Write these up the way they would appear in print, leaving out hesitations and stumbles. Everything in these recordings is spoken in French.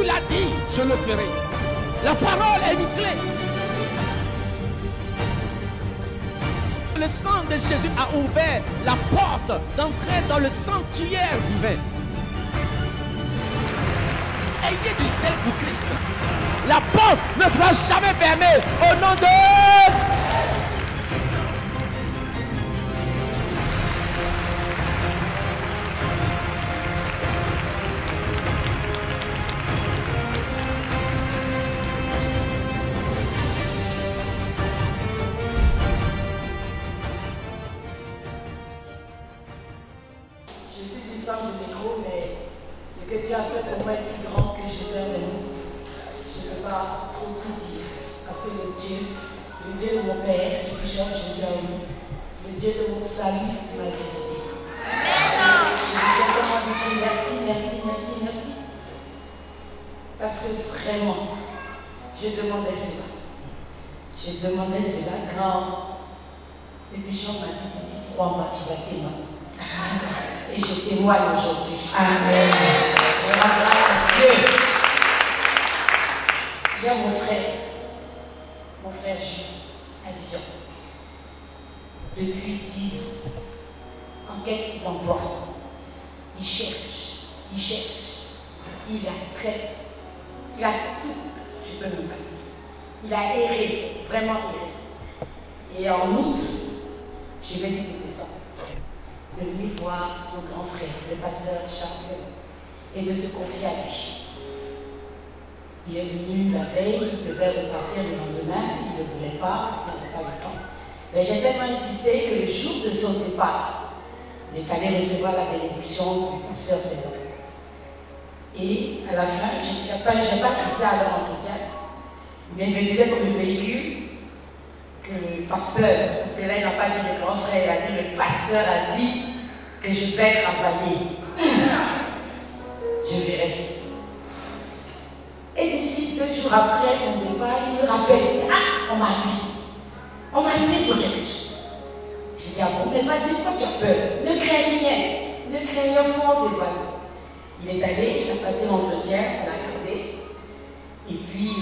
tu l'as dit, je le ferai. La parole est une clé. Le sang de Jésus a ouvert la porte d'entrer dans le sanctuaire divin. Ayez du sel pour Christ. La porte ne sera jamais fermée au nom de... Je suis une femme de micro, mais ce que Dieu a fait pour moi est si grand que j'ai peur de nous. Je ne peux pas trop tout dire. Parce que le Dieu de mon Père, le bishop Jésus a eu, le Dieu de mon salut m'a visité. Je veux simplement lui dire merci, merci, merci, merci. Parce que vraiment, je demandais cela. Je demandais cela quand le bishop m'a dit d'ici 3 mois, tu vas témoigner. Et je témoigne aujourd'hui. Amen. Je rends grâce à Dieu. J'ai mon frère Jules, à Dijon, depuis 10 ans, en quête d'emploi. Il cherche, il a tout, je peux même pas dire. Il a erré, vraiment erré. Et en août, je vais lui descendre, de venir voir son grand frère, le pasteur Charles, et de se confier à lui. Il est venu la veille, il devait repartir le lendemain, il ne voulait pas parce qu'il n'avait pas le temps. Mais j'ai tellement insisté que le jour de son départ, il est allé recevoir la bénédiction du pasteur César. Et à la fin, je n'ai pas assisté à leur entretien, mais il me disait pour le véhicule que le pasteur, parce que là il n'a pas dit le grand frère, il a dit le pasteur a dit que je vais travailler. Je verrai. Et d'ici 2 jours après son départ, il me rappelle, il dit, ah, on m'a appelé. On m'a appelé pour quelque chose. Je dis, ah bon, mais vas-y, pourquoi tu as peur? Ne crains rien. Ne crains rien, fonce et vas-y. Il est allé, il a passé l'entretien, on l'a gardé. Et puis,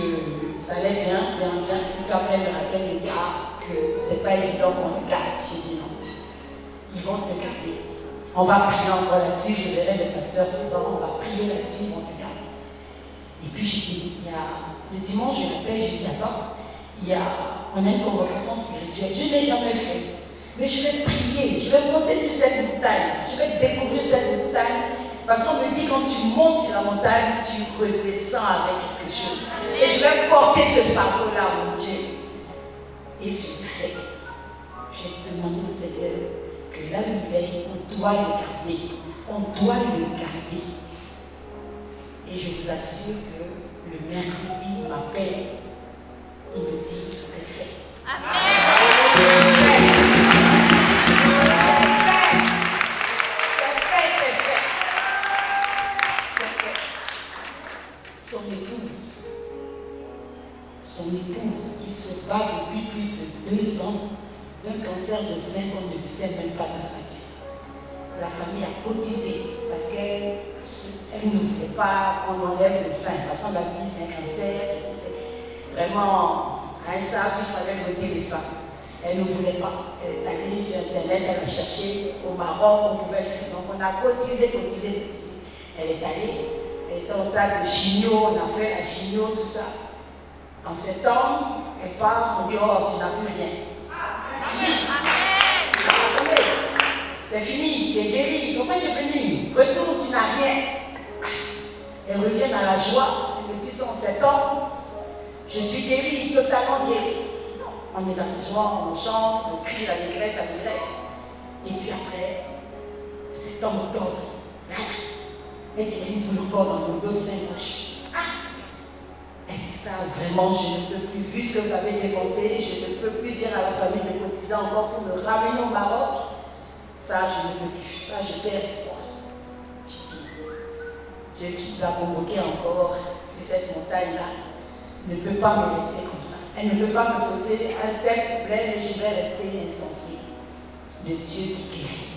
ça allait bien. Et puis après, il me rappelle, il me dit, ah, que c'est pas évident qu'on le garde. J'ai dit non. Ils vont te garder. On va prier encore là-dessus, je verrai le pasteur 6 ans, on va prier là-dessus, ils vont te garder. Et puis je dis, le dimanche, je l'appelle, je dis, attends, on a une convocation spirituelle, je ne l'ai jamais fait, mais je vais prier, je vais monter sur cette montagne, je vais découvrir cette montagne, parce qu'on me dit quand tu montes sur la montagne, tu redescends avec quelque chose. Et je vais porter ce fardeau-là, mon Dieu. Et je le fais. J'ai demandé au Seigneur que là où il est, on doit le garder. On doit le garder. Et je vous assure que le mercredi, il m'appelle, il me dit que c'est fait. Amen. Son épouse qui se bat depuis plus de 2 ans d'un cancer de sein qu'on ne sait même pas de sa vie. La famille a cotisé parce qu'elle ne voulait pas qu'on enlève le sein, parce qu'on a dit c'est un cancer, vraiment instable, il fallait voter le sein. Elle ne voulait pas. Elle est allée sur Internet, elle a cherché au Maroc, on pouvait le faire. Donc on a cotisé. Elle est allée, elle était en stade de chigno, on a fait la chigno, tout ça. En septembre, elle part, on dit oh, tu n'as plus rien. C'est fini, tu es guéri. Pourquoi tu es venu? Retourne, tu n'as rien. Elle revient dans la joie. Elle me dit ça en septembre. Je suis guérie, totalement guérie. On est dans la joie, on chante, on crie la dégresse. Et puis après, septembre, octobre, elle dit il y a une boule encore dans le dos de sein gauche. Elle dit ça, vraiment, je ne peux plus. Vu ce que vous avez dépensé, je ne peux plus dire à la famille de cotiser encore pour me ramener au Maroc. Ça, je ne peux plus. Ça, je perds espoir. Je dis, Dieu qui nous a convoqués encore sur cette montagne-là ne peut pas me laisser comme ça. Elle ne peut pas me poser un tel problème et je vais rester insensible. Le Dieu qui guérit,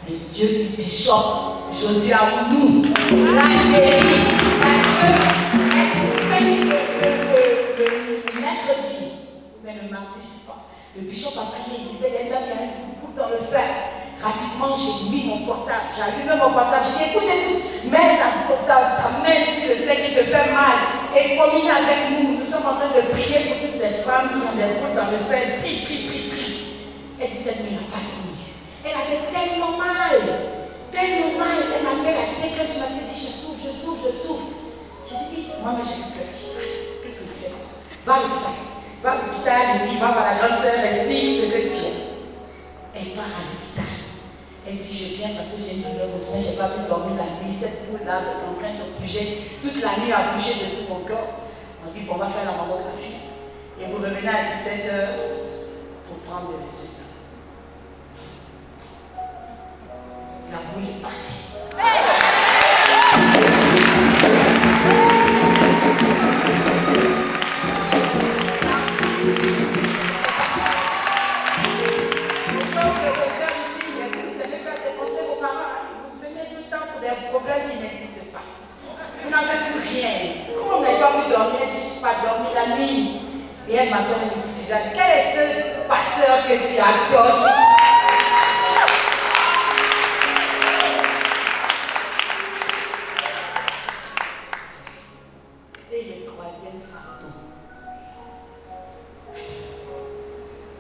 le Dieu du bishop, Josué Aoudou, l'a guéri. mais le mardi, je ne sais pas. Le bishop a prié, il disait, il y a une dame qui a eu une coupe dans le sein. Rapidement, j'ai mis mon portable, j'ai allumé mon portable, j'ai dit, écoute, mets ta main sur le sein qui te fait mal et communique avec nous. Nous sommes en train de prier pour toutes les femmes qui ont des coups dans le sein. Prie, prie, prie, prie. Elle dit, cette nuit, elle n'a pas dormi. Elle avait tellement mal. Tellement mal. Elle m'appelle à 5 heures du matin, elle dit, je souffre, je souffre, je souffre. J'ai dit, moi-même, j'ai eu peur. Qu'est-ce que tu fais comme ça? Va à l'hôpital. Va à l'hôpital et puis va voir la grande sœur, explique ce que tu es. Elle part à l'hôpital. Elle dit, je viens parce que j'ai une douleur au sein, je n'ai pas pu dormir la nuit. Cette boule-là est en train de bouger. Toute la nuit a bougé de tout mon corps. On dit, bon, on va faire la mammographie. Et vous revenez à 17 h pour prendre le résultat. La boule est partie. Problème qui n'existe pas. Vous n'avez plus rien. Comment on n'a pas pu dormir? Elle dit, je n'ai pas dormi la nuit. Et elle m'appelle et me dit, quel est ce pasteur que tu adores? Et le troisième fardeau,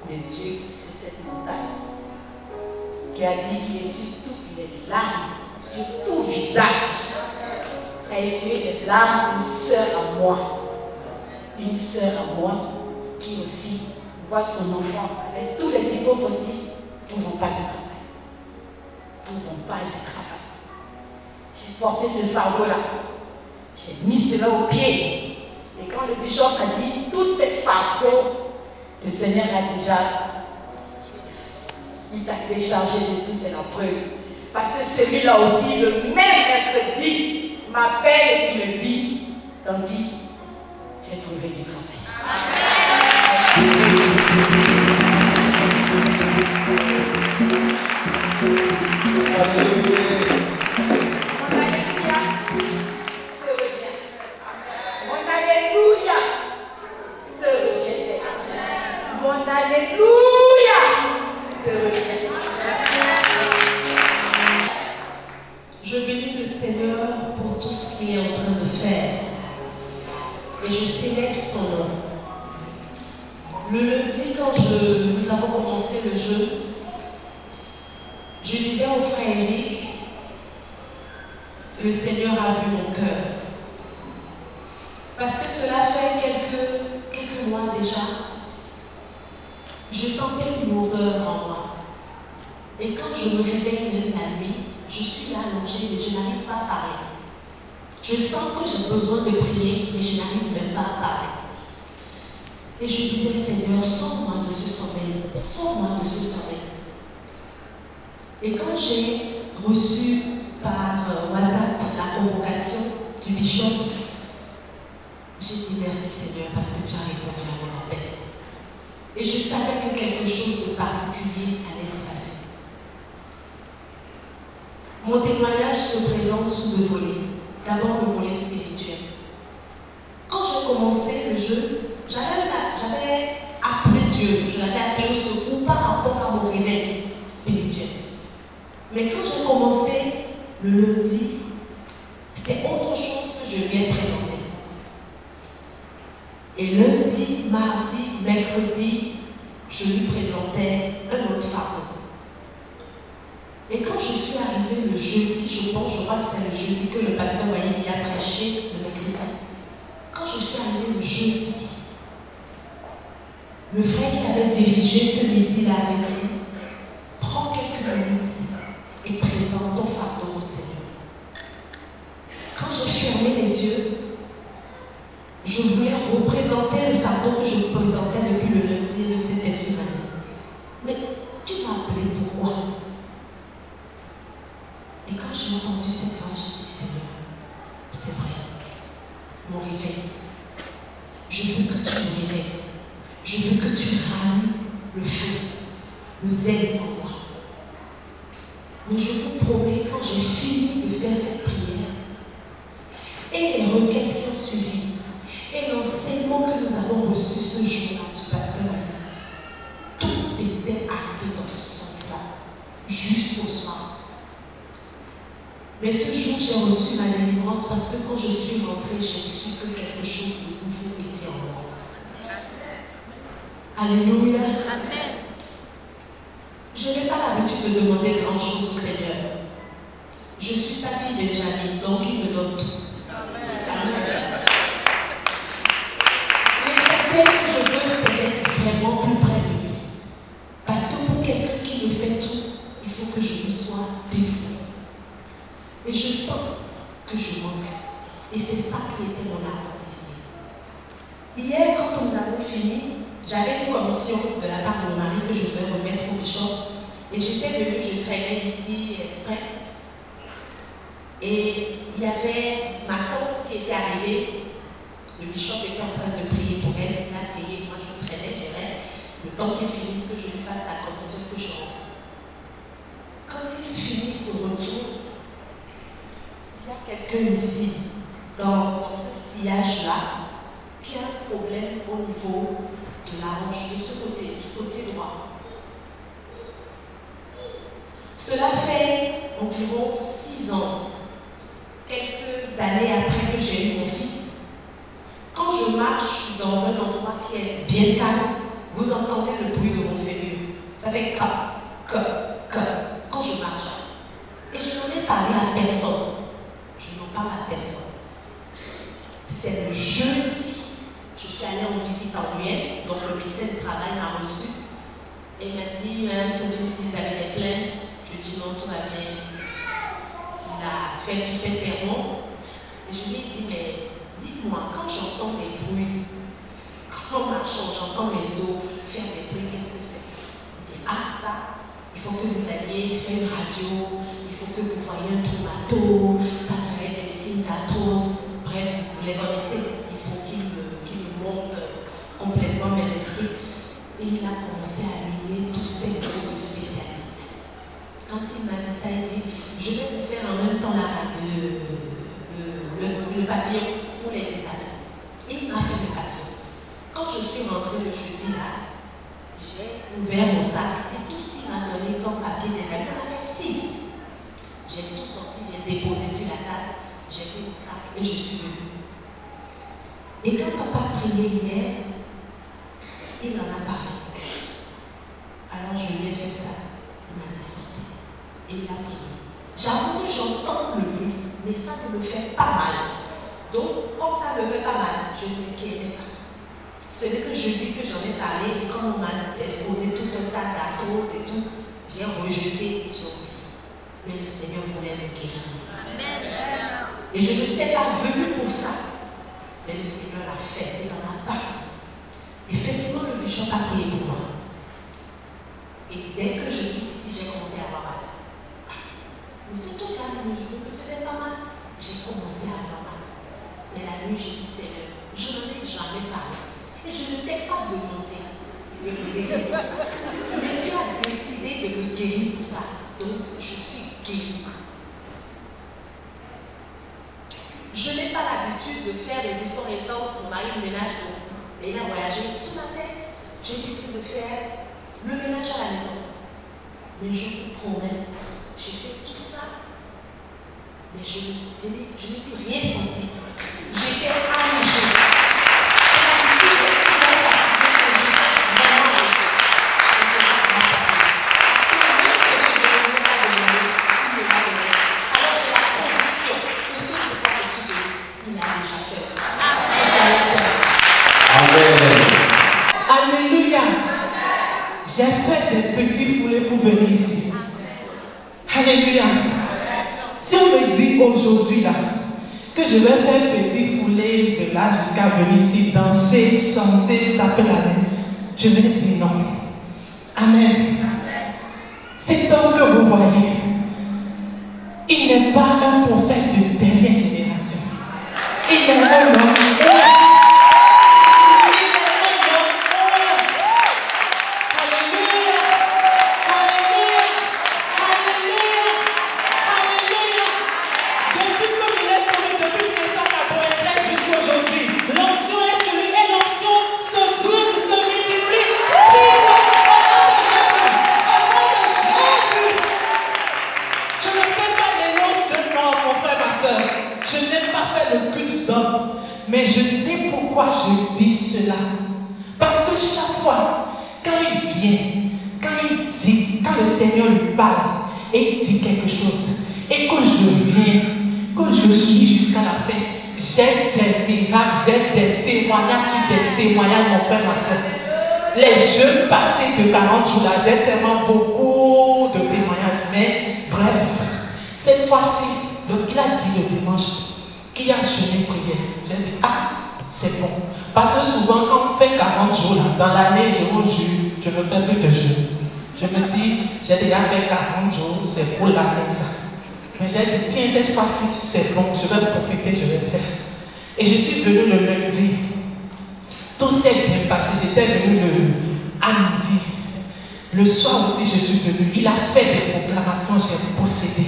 le Dieu qui est sur cette montagne, qui a dit qu'il est sur toutes les larmes, sur tout visage, a essuyé les larmes d'une sœur à moi. Une sœur à moi qui aussi voit son enfant avec tous les diplômes aussi, ne vont pas du travail. Ne vont pas du travail. J'ai porté ce fardeau-là. J'ai mis cela au pied. Et quand le bishop a dit, tous tes fardeaux, le Seigneur a déjà, il t'a déchargé de tout, c'est la preuve. Parce que celui-là aussi, le même mercredi, m'appelle et qui me dit, Tanti, j'ai trouvé du travail. Mon alléluia te revient. Mon alléluia te revient. Je bénis le Seigneur pour tout ce qu'il est en train de faire. Et je célèbre son nom. Le lundi, quand nous avons commencé le jeu, je disais au frère Eric, le Seigneur a vu mon cœur. Parce que cela fait quelques mois déjà, je sentais une lourdeur en moi. Et quand je me réveille même la nuit, je suis là allongée, mais je n'arrive pas à parler. Je sens que j'ai besoin de prier, mais je n'arrive même pas à parler. Et je disais, Seigneur, sors-moi de ce sommeil, sors-moi de ce sommeil. Et quand j'ai reçu par WhatsApp la convocation du bishop, j'ai dit merci Seigneur parce que tu as répondu à mon appel. Et je savais que quelque chose de particulier allait se passer. Mon témoignage se présente sous deux volets. D'abord le volet spirituel. Quand j'ai commencé le jeu, j'avais appelé Dieu, je l'avais appelé au secours par rapport à mon réveil spirituel. Mais quand j'ai commencé le lundi, c'est autre chose que je lui ai présenté. Et lundi, mardi, mercredi, je lui présentais un autre fardeau. Et quand je suis arrivée le jeudi, je crois que c'est le jeudi que le pasteur Wayne a prêché le mercredi. Quand je suis arrivée le jeudi, le frère qui avait dirigé ce midi-là avait dit, prends quelques minutes et présente ton fardeau au Seigneur. Quand j'ai fermé les yeux, je voulais représenter le fardeau que je présentais depuis le lundi et le Saint-Esprit m'a dit, mais tu m'as appelé pourquoi? Et quand j'ai entendu cette voix, j'ai dit, Seigneur, c'est vrai, mon réveil. Je veux que tu me réveilles. Je veux que tu rallumes le feu, le zèle en moi. Mais je vous promets, quand j'ai fini de faire cette prière, et les requêtes qui ont suivi, et l'enseignement que nous avons reçu ce jour-là du pasteur, parce que quand je suis rentrée, j'ai su que quelque chose de nouveau était en moi. Alléluia. Amen. Je n'ai pas l'habitude de demander grand chose au Seigneur. Je suis sa fille Benjamin, donc il me donne tout. Amen. L'essentiel que je veux, c'est d'être vraiment plus près de lui. Parce que pour quelqu'un qui me fait tout, il faut que je me sois dévouée. Et je sens que je manque. Et c'est ça qui était mon attente ici. Hier, quand nous avons fini, j'avais une commission de la part de mon mari que je devais remettre au bishop. Et j'étais venue, je traînais ici exprès. Et il y avait ma tante qui était arrivée. Le bishop était en train de prier pour elle. Il a prié, moi je traînais, je dirais, le temps qu'il finisse, que je lui fasse la commission, que je rentre. Quand il finit ce retour, il y a quelqu'un ici, dans ce sillage-là, qui a un problème au niveau de la hanche, de ce côté, du côté droit. Cela fait environ 6 ans, quelques années après que j'ai eu mon fils. Quand je marche dans un endroit qui est bien calme, vous entendez le bruit de mon fémur. Ça fait quand je marche. Et je n'en ai parlé à personne. Je n'en parle à personne. C'est le jeudi. Je suis allée en visite annuelle, donc le médecin du travail m'a reçu. Et il m'a dit, Madame Sodine, si vous avez des plaintes, je dis non, tout va bien. Il a fait tous ses sermons. Et je lui ai dit, mais dites-moi, quand j'entends des bruits, quand en marchant, j'entends mes os faire des bruits, qu'est-ce que c'est? Il dit, ah ça, il faut que vous alliez faire une radio, il faut que vous voyez un traumato, ça doit être des signes d'arthrose. Bref, vous les connaissez, il faut qu'il me monte complètement mes esprits. Et il a commencé à lier tous ces groupes de spécialistes. Quand il m'a dit ça, il dit, je vais vous faire en même temps le papillon pour les examens. Et il m'a fait le papillon. Quand je suis rentrée le jeudi là, j'ai ouvert mon sac et tout ce qu'il m'a donné comme papier d'examen, il en avait 6. J'ai tout sorti, j'ai déposé sur la table, j'ai pris mon sac et je suis venue. Et quand papa priait hier, il en a parlé. Alors je lui ai fait ça. Il m'a dit sortez. Et il a prié. J'avoue que j'entends le bruit, mais ça ne me fait pas mal. Donc, comme ça ne me fait pas mal, je ne m'inquiétais pas. Ce n'est que jeudi que j'en ai parlé et quand on m'a exposé tout un tas d'arthroses et tout, j'ai rejeté et j'ai oublié. Mais le Seigneur voulait me guérir. Amen. Et je ne suis pas venue pour ça. Mais le Seigneur l'a fait, il en a parlé. Effectivement, le bishop a prié pour moi. Et dès que je quitte ici, j'ai commencé à avoir mal. Mais surtout que la nuit, il me faisait pas mal. J'ai commencé à avoir mal. Mais la nuit, j'ai dit, Seigneur, je n'en ai jamais parlé. Et je ne t'ai pas demandé de me guérir pour ça. Mais Dieu a décidé de me guérir pour ça. Donc, je suis guérie. Je n'ai pas l'habitude de faire des efforts intenses. Mon mari me ménage beaucoup. Et il a voyagé. Ce matin, j'ai décidé de faire le ménage à la maison. Mais je vous promets, j'ai fait tout ça. Mais je n'ai plus rien senti. J'étais allongée. Alléluia. J'ai fait des petits foulées pour venir ici. Alléluia. Si on me dit aujourd'hui là que je vais faire petit foulée de là jusqu'à venir ici, danser, chanter, taper la main, je vais dire non. Amen. Cet homme que vous voyez, il n'est pas un prophète de dernière génération. Il est un homme. Alléluia. vient, quand le Seigneur lui parle et il dit quelque chose, et que je viens, que je suis jusqu'à la fin, j'ai des miracles, j'ai des témoignages sur des témoignages, mon frère, ma soeur. Les jeux passés de 40 jours là, j'ai tellement beaucoup de témoignages, mais bref, cette fois-ci, lorsqu'il a dit le dimanche qu'il a jeûné prière, j'ai dit, ah, c'est bon. Parce que souvent, quand on fait 40 jours là, dans l'année, je ne fais plus de jeûne. Je me dis, j'ai déjà fait 40 jours, c'est pour l'année ça. Mais j'ai dit, tiens, cette fois-ci, c'est bon, je vais profiter, je vais le faire. Et je suis venue le lundi. Tout s'est bien passé. J'étais venue à midi. Le soir aussi, je suis venue. Il a fait des proclamations, j'ai possédé.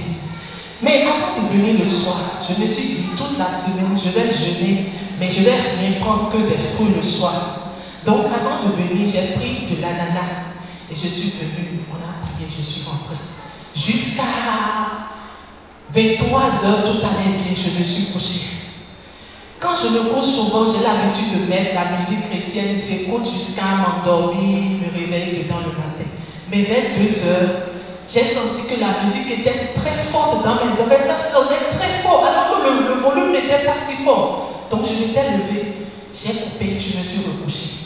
Mais avant de venir le soir, je me suis dit, toute la semaine, je vais jeûner, mais je ne vais rien prendre que des fruits le soir. Donc, avant de venir, j'ai pris de l'ananas. Et je suis venue, on a prié, je suis rentrée. Jusqu'à 23h, tout allait bien, je me suis couchée. Quand je me couche souvent, j'ai l'habitude de mettre la musique chrétienne, j'écoute jusqu'à m'endormir, me réveiller dedans le matin. Mais vers 2h, j'ai senti que la musique était très forte dans mes oreilles, ça sonnait très fort, alors que le volume n'était pas si fort. Donc je m'étais levée, j'ai coupé, je me suis recouchée.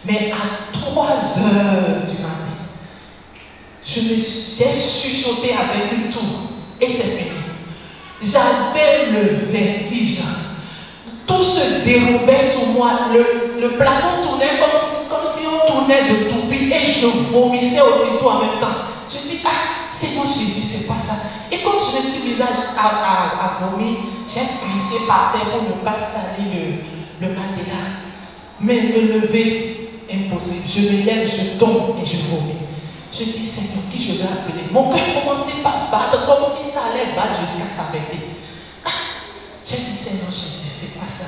Mais à 3h du matin, j'ai chuchoté avec une tour et c'est fini. J'avais le vertige. Tout se dérobait sur moi. Le plafond tournait comme si on tournait de toupie et je vomissais aussitôt en même temps. Je dis, ah, c'est moi Jésus, c'est pas ça. Et comme je me suis mise à vomir, j'ai glissé par terre pour ne pas salir le matelas. Mais me lever, impossible. Je me lève, je tombe et je vomis. Je dis, Seigneur, qui je vais appeler? Mon cœur commençait par battre comme si ça allait battre jusqu'à s'arrêter. J'ai dit, Seigneur Jésus, c'est pas ça.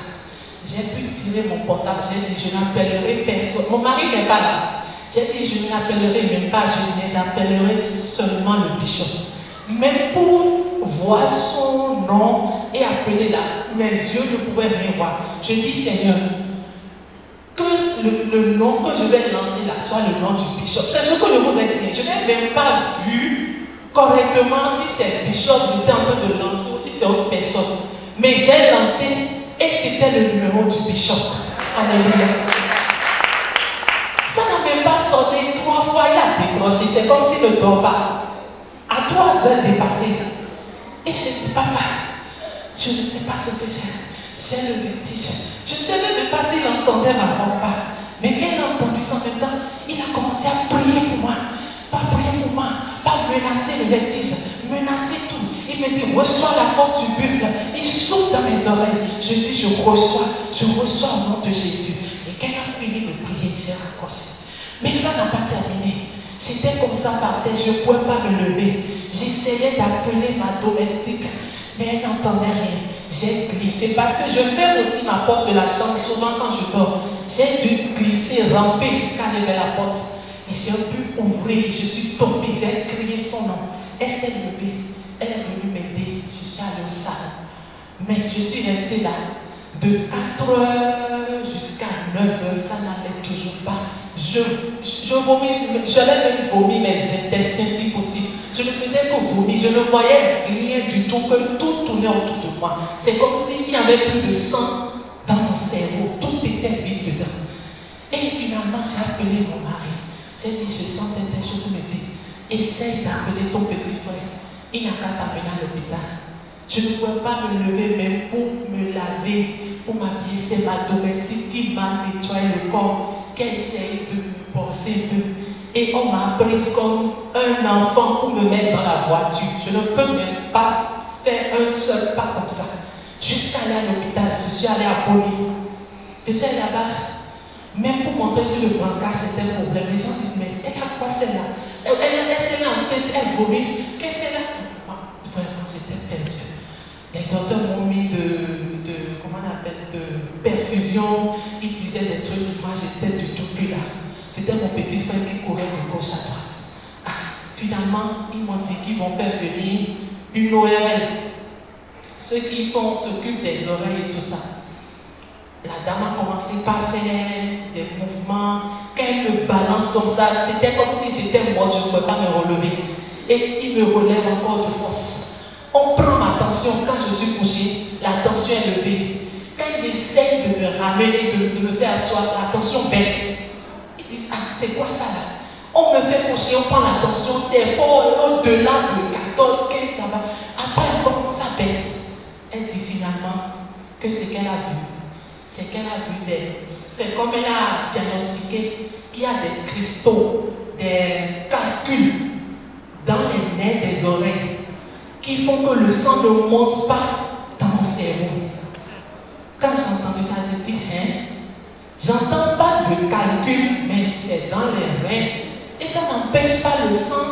J'ai pu tirer mon portable, j'ai dit, je n'appellerai personne. Mon mari n'est pas là. J'ai dit, je n'appellerai même pas, j'appellerai seulement le bishop. Mais pour voir son nom et appeler là, mes yeux ne pouvaient rien voir. Je dis, Seigneur, que le nom que je vais lancer là soit le nom du bishop. C'est ce que je vous ai dit. Je n'ai même pas vu correctement si c'est bishop qui était en train de lancer ou si c'est autre personne. Mais j'ai lancé et c'était le numéro du bishop. Alléluia. Ça n'a même pas sonné 3 fois, il a décroché. C'est comme s'il ne dort pas. À 3h dépassées. Et j'ai dit, papa, je ne sais pas ce que j'ai. J'ai le vertige. Je ne savais même pas s'il entendait ma voix ou pas. Mais quand il a entendu ça en même temps, il a commencé à prier pour moi. Pas prier pour moi, pas menacer le vertige, menacer tout. Il me dit, reçois la force du buffle. Il souffle dans mes oreilles. Je dis, je reçois au nom de Jésus. Et quand il a fini de prier, j'ai raccroché. Mais ça n'a pas terminé. J'étais comme ça par terre, je ne pouvais pas me lever. J'essayais d'appeler ma domestique, mais elle n'entendait rien. J'ai glissé parce que je ferme aussi ma porte de la chambre souvent quand je dors. J'ai dû glisser, ramper jusqu'à aller vers la porte. Et j'ai pu ouvrir, je suis tombée, j'ai crié son nom. Elle s'est levée, elle est venue m'aider. Je suis allée au salon. Mais je suis restée là de 4h jusqu'à 9h, ça n'allait toujours pas. Je vomis, j'allais même vomir mes intestins si possible. Je ne faisais que vomir, je ne voyais rien du tout, que tout tournait autour de moi. C'est comme s'il n'y avait plus de sang dans mon cerveau, tout était vide dedans. Et finalement, j'ai appelé mon mari. J'ai dit, je sens telle chose, il me dit, essaye d'appeler ton petit frère. Il n'a qu'à t'amener à l'hôpital. Je ne pouvais pas me lever même pour me laver, pour m'habiller. C'est ma domestique qui m'a nettoyé le corps, qu'elle essaye de me brosser un peu. Et on m'a prise comme un enfant pour me mettre dans la voiture. Je ne peux même pas faire un seul pas comme ça. Jusqu'à aller à l'hôpital, je suis allée à Poli. Je suis allée là-bas. Même pour monter sur le brancard, c'était un problème. Les gens disent, mais elle a quoi celle-là? Elle s'est enceinte, elle vomit. Qu'est-ce que c'est là? Vraiment, j'étais perdue. Les docteurs m'ont mis comment on appelle, de perfusion. Ils disaient des trucs. Moi, j'étais du tout plus là. C'était mon petit frère qui courait de gauche à droite. Finalement, ils m'ont dit qu'ils vont faire venir une ORL. Ceux qui s'occupent des oreilles et tout ça. La dame a commencé par faire des mouvements. Quand quand il me balance comme ça, c'était comme si j'étais morte, je ne pouvais pas me relever. Et il me relève encore de force. On prend ma tension quand je suis couché, la tension est levée. Quand ils essayent de me ramener, de me faire asseoir, la tension baisse. Ils disent, ah, c'est quoi ça là? On me fait coucher, on prend la tension, c'est fort, au-delà de 14, 15, ça va. Après encore, ça baisse. Elle dit finalement que ce qu'elle a vu, c'est qu'elle a vu c'est comme elle a diagnostiqué qu'il y a des cristaux, des calculs dans les nerfs des oreilles qui font que le sang ne monte pas dans mon cerveau. Quand j'ai entendu ça, je dis, j'entends pas de calcul, mais c'est dans les reins. Et ça n'empêche pas le sang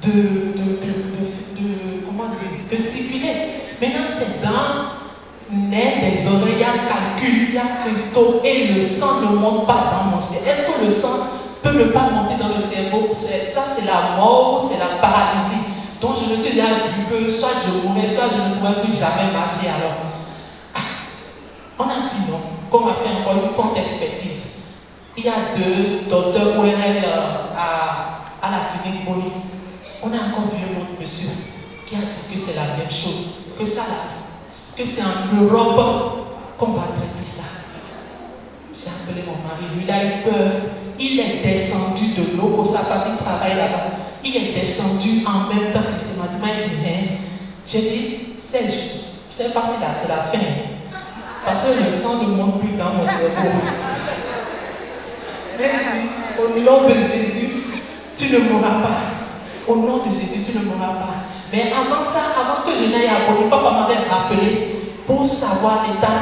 de circuler. Maintenant, c'est dans les nerfs des oreilles, il y a calcul, il y a cristaux, et le sang ne monte pas dans mon cerveau. Est-ce que le sang peut ne pas monter dans le cerveau? Ça, c'est la mort ou c'est la paralysie. Donc, je me suis déjà vu que soit je mourrais, soit je ne pourrais plus jamais marcher. Alors, on a dit non, qu'on va faire encore une contre-expertise. Il y a 2 docteurs ORL à la clinique Boni. On a encore vu un autre monsieur qui a dit que c'est la même chose, que ça, que c'est en Europe qu'on va traiter ça. J'ai appelé mon mari, lui, il a eu peur. Il est descendu de l'eau pour ça parce qu'il travaille là-bas. Il est descendu en même temps systématiquement. Il dit, j'ai dit, c'est pas si là, c'est la fin. Parce que le sang ne monte plus dans mon cerveau. Mais il dit, au nom de Jésus, tu ne mourras pas. Au nom de Jésus, tu ne mourras pas. Mais avant ça, avant que je n'aille à Boni, papa m'avait rappelé pour savoir l'état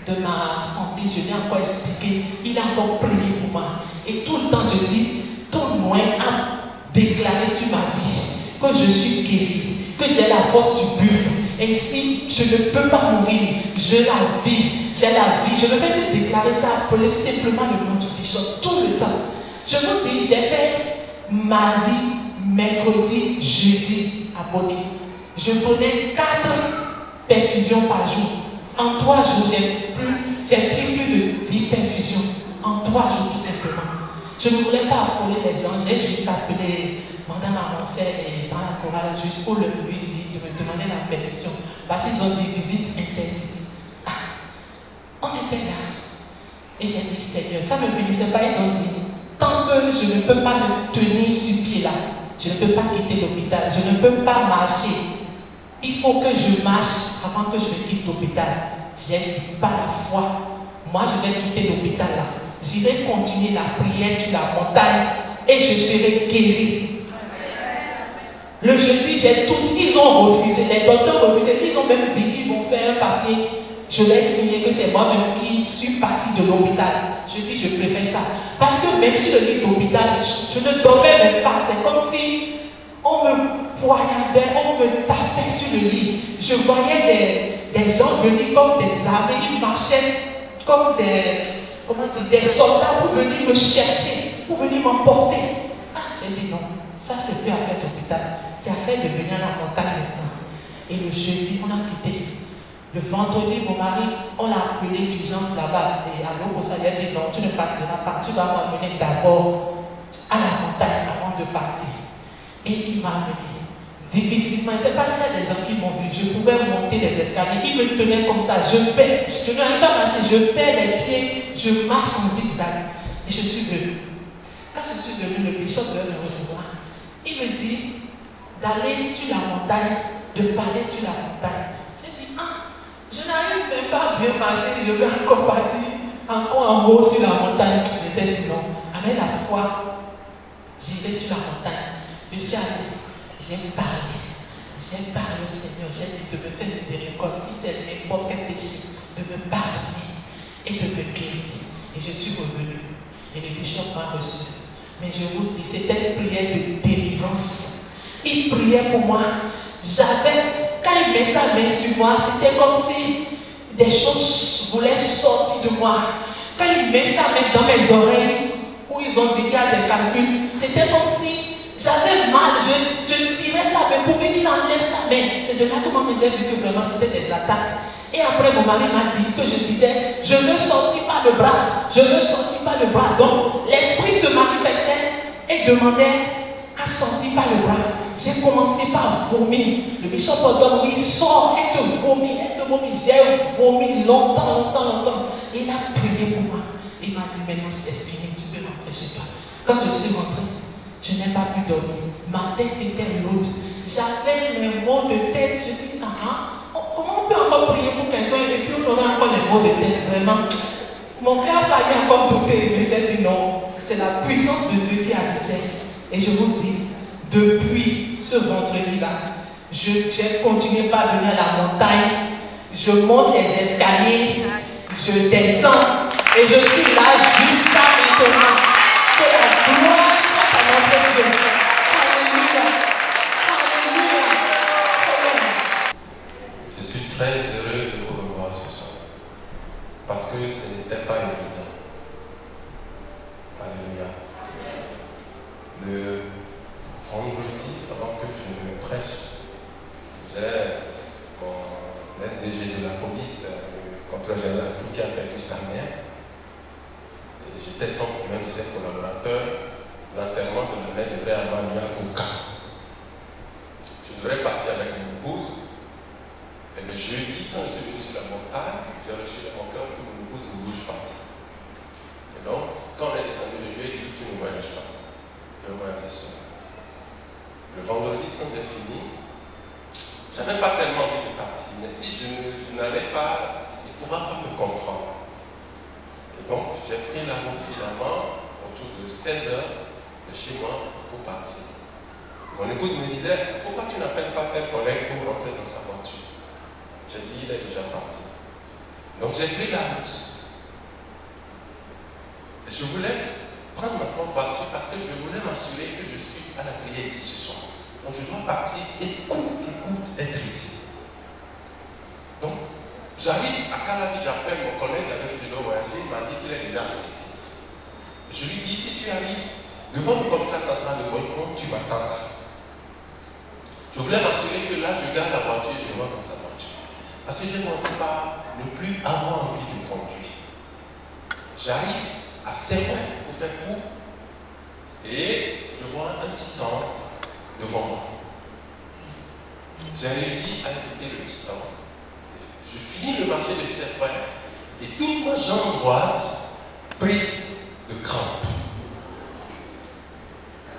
de ma santé. Je l'ai encore expliqué. Il a encore prié pour moi. Et tout le temps, je dis, tout moins à déclarer sur ma vie que je suis guéri, que j'ai la force du buffle. Et si je ne peux pas mourir, je la vis, j'ai la vie. Je ne vais pas déclarer ça, appeler simplement le nom du bishop tout le temps. Je vous dis, j'ai fait mardi, mercredi, jeudi à Boni. Je prenais 4 perfusions par jour. En 3 jours, j'ai pris plus de 10 perfusions. En 3 jours, tout simplement. Je ne voulais pas affoler les gens. J'ai juste appelé Madame Amancelle et dans la chorale juste pour lui dire de me demander la permission. Parce qu'ils ont dit visite interdite. Ah, on était là. Et j'ai dit Seigneur, ça ne me finissait pas. Ils ont dit, tant que je ne peux pas me tenir sur pied là, je ne peux pas quitter l'hôpital. Je ne peux pas marcher. Il faut que je marche avant que je quitte l'hôpital. J'ai dit, par la foi, moi je vais quitter l'hôpital là. J'irai continuer la prière sur la montagne et je serai guéri. Le jeudi, ils ont refusé, les docteurs ont refusé, ils ont même dit qu'ils vont faire un papier. Je vais signer que c'est moi-même qui suis partie de l'hôpital. Je dis, je préfère ça. Parce que même sur le lit d'hôpital, je ne dormais même pas. C'est comme si on me poignardait, on me tapait sur le lit. Je voyais des gens venir comme des armées, ils marchaient comme des soldats pour venir me chercher, pour venir m'emporter. Ah, j'ai dit non, ça c'est plus affaire d'hôpital, c'est affaire de venir à la montagne maintenant. Et le jeudi, on a quitté. Le vendredi, mon mari, on l'a appelé d'urgence là-bas. Et alors, ça lui a dit non, tu ne partiras pas, tu vas m'amener d'abord à la montagne avant de partir. Et il m'a amené. Difficilement, je ne sais pas s'il y a des gens qui m'ont vu, je pouvais monter les escaliers, il me tenait comme ça, je n'arrive pas à marcher, je perds les pieds, je marche en zigzag. Et je suis venue. Quand je suis venue, le bishop veut me recevoir. Il me dit d'aller sur la montagne, de parler sur la montagne. J'ai dit, je n'arrive même pas à bien marcher, je vais encore partir encore en haut sur la montagne. Je lui ai dit non. Avec la foi, j'irai sur la montagne. Je suis allée. J'ai parlé au Seigneur, j'ai dit de me faire miséricorde, si c'est n'importe quel péché, de me pardonner et de me guérir. Et je suis revenue. Et le bishop m'a reçu. Mais je vous dis, c'était une prière de délivrance. Il priait pour moi. Quand il met sa main sur moi, c'était comme si des choses voulaient sortir de moi. Quand il met sa main dans mes oreilles, où ils ont dit qu'il y a des calculs, c'était comme si j'avais mal, je tirais sa main pour qu'il enlève sa main. C'est de là que moi j'ai vu que vraiment c'était des attaques. Et après, mon mari m'a dit que je disais, je veux sortir par le bras, je veux sortir par le bras. Donc, l'esprit se manifestait et demandait à sortir par le bras. J'ai commencé par vomir. Le bishop Odom, il sort, elle te vomit, elle te vomit. J'ai vomi longtemps. Et il a prié pour moi. Il m'a dit, maintenant c'est fini, tu peux rentrer chez toi. Quand je suis rentrée, je n'ai pas pu dormir. Ma tête était lourde. J'avais les maux de tête. Je dis, comment on peut encore prier pour quelqu'un et puis on aura encore les maux de tête, vraiment. Mon cœur a failli encore douter, mais j'ai dit non. C'est la puissance de Dieu qui agissait. Et je vous dis, depuis ce vendredi-là, j'ai continué par venir à la montagne. Je monte les escaliers, je descends et je suis là jusqu'à maintenant. Que la gloire soit à notre Dieu. Alléluia. Alléluia. Je suis très heureux de vous revoir ce soir. Parce que ce n'était pas évident. Alléluia. Le vendredi, avant que je me prêche, j'ai mon SDG de la police, le contrôleur général qui a perdu sa mère. J'étais son même de ses collaborateurs. L'enterrement de la mère devrait avoir lieu à Bouka. Je devrais partir avec mon épouse. Et le jeudi, quand je suis venu sur la montagne, j'ai reçu de mon cœur que mon épouse ne bouge pas. Et donc, quand on est descendu, je lui ai dit, tu ne voyages pas. Je voyageais seul. Le vendredi, quand j'ai fini, je n'avais pas tellement envie de partir. Mais si je n'allais pas, il ne pourra pas me comprendre. Et donc, j'ai pris la route finalement autour de 16 heures de chez moi pour partir. Mon épouse me disait, pourquoi tu n'appelles pas tel collègue pour rentrer dans sa voiture? J'ai dit, il est déjà parti. Donc, j'ai pris la route. Et je voulais prendre ma propre voiture parce que je voulais m'assurer que je suis à la prière ici ce soir. Donc, je dois partir et écoute être ici. Donc, j'arrive à Calavi, j'appelle mon collègue avec qui je dois voyager, il m'a dit qu'il est déjà assis. Je lui dis, si tu arrives devant le commissariat central de Boycon, tu m'attends. Je voulais m'assurer que là, je garde la voiture et je rentre dans sa voiture. Parce que je ne pensais pas ne plus avoir envie de conduire. J'arrive à Saint-Ouen pour faire court et je vois un titan devant moi. J'ai réussi à éviter le titan. Je finis le marché de Saint-Ouen et toute ma jambe droite prise de crampes.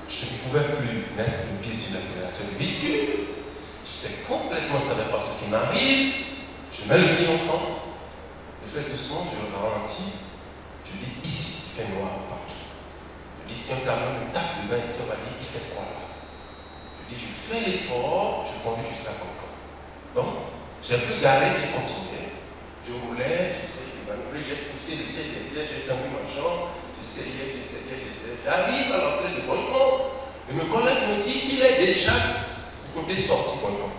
Je ne pouvais plus mettre le pied sur l'accélérateur du véhicule. J'étais complètement, je ne savais pas ce qui m'arrive. Je mets le pied en train. Je fais doucement, je ralentis. Je dis ici, il fait noir partout. Je dis si un camion me tape dedans ici, on va dire il fait quoi là? Je dis je fais l'effort, je conduis jusqu'à Boycon. Donc, j'ai plus garé, j'ai continué. Je roulais, j'essayais de manœuvrer, j'ai poussé le ciel derrière, j'ai tendu ma jambe, j'essayais. J'arrive à l'entrée de Boycon et mon collègue me dit qu'il est déjà du côté sorti Boycon.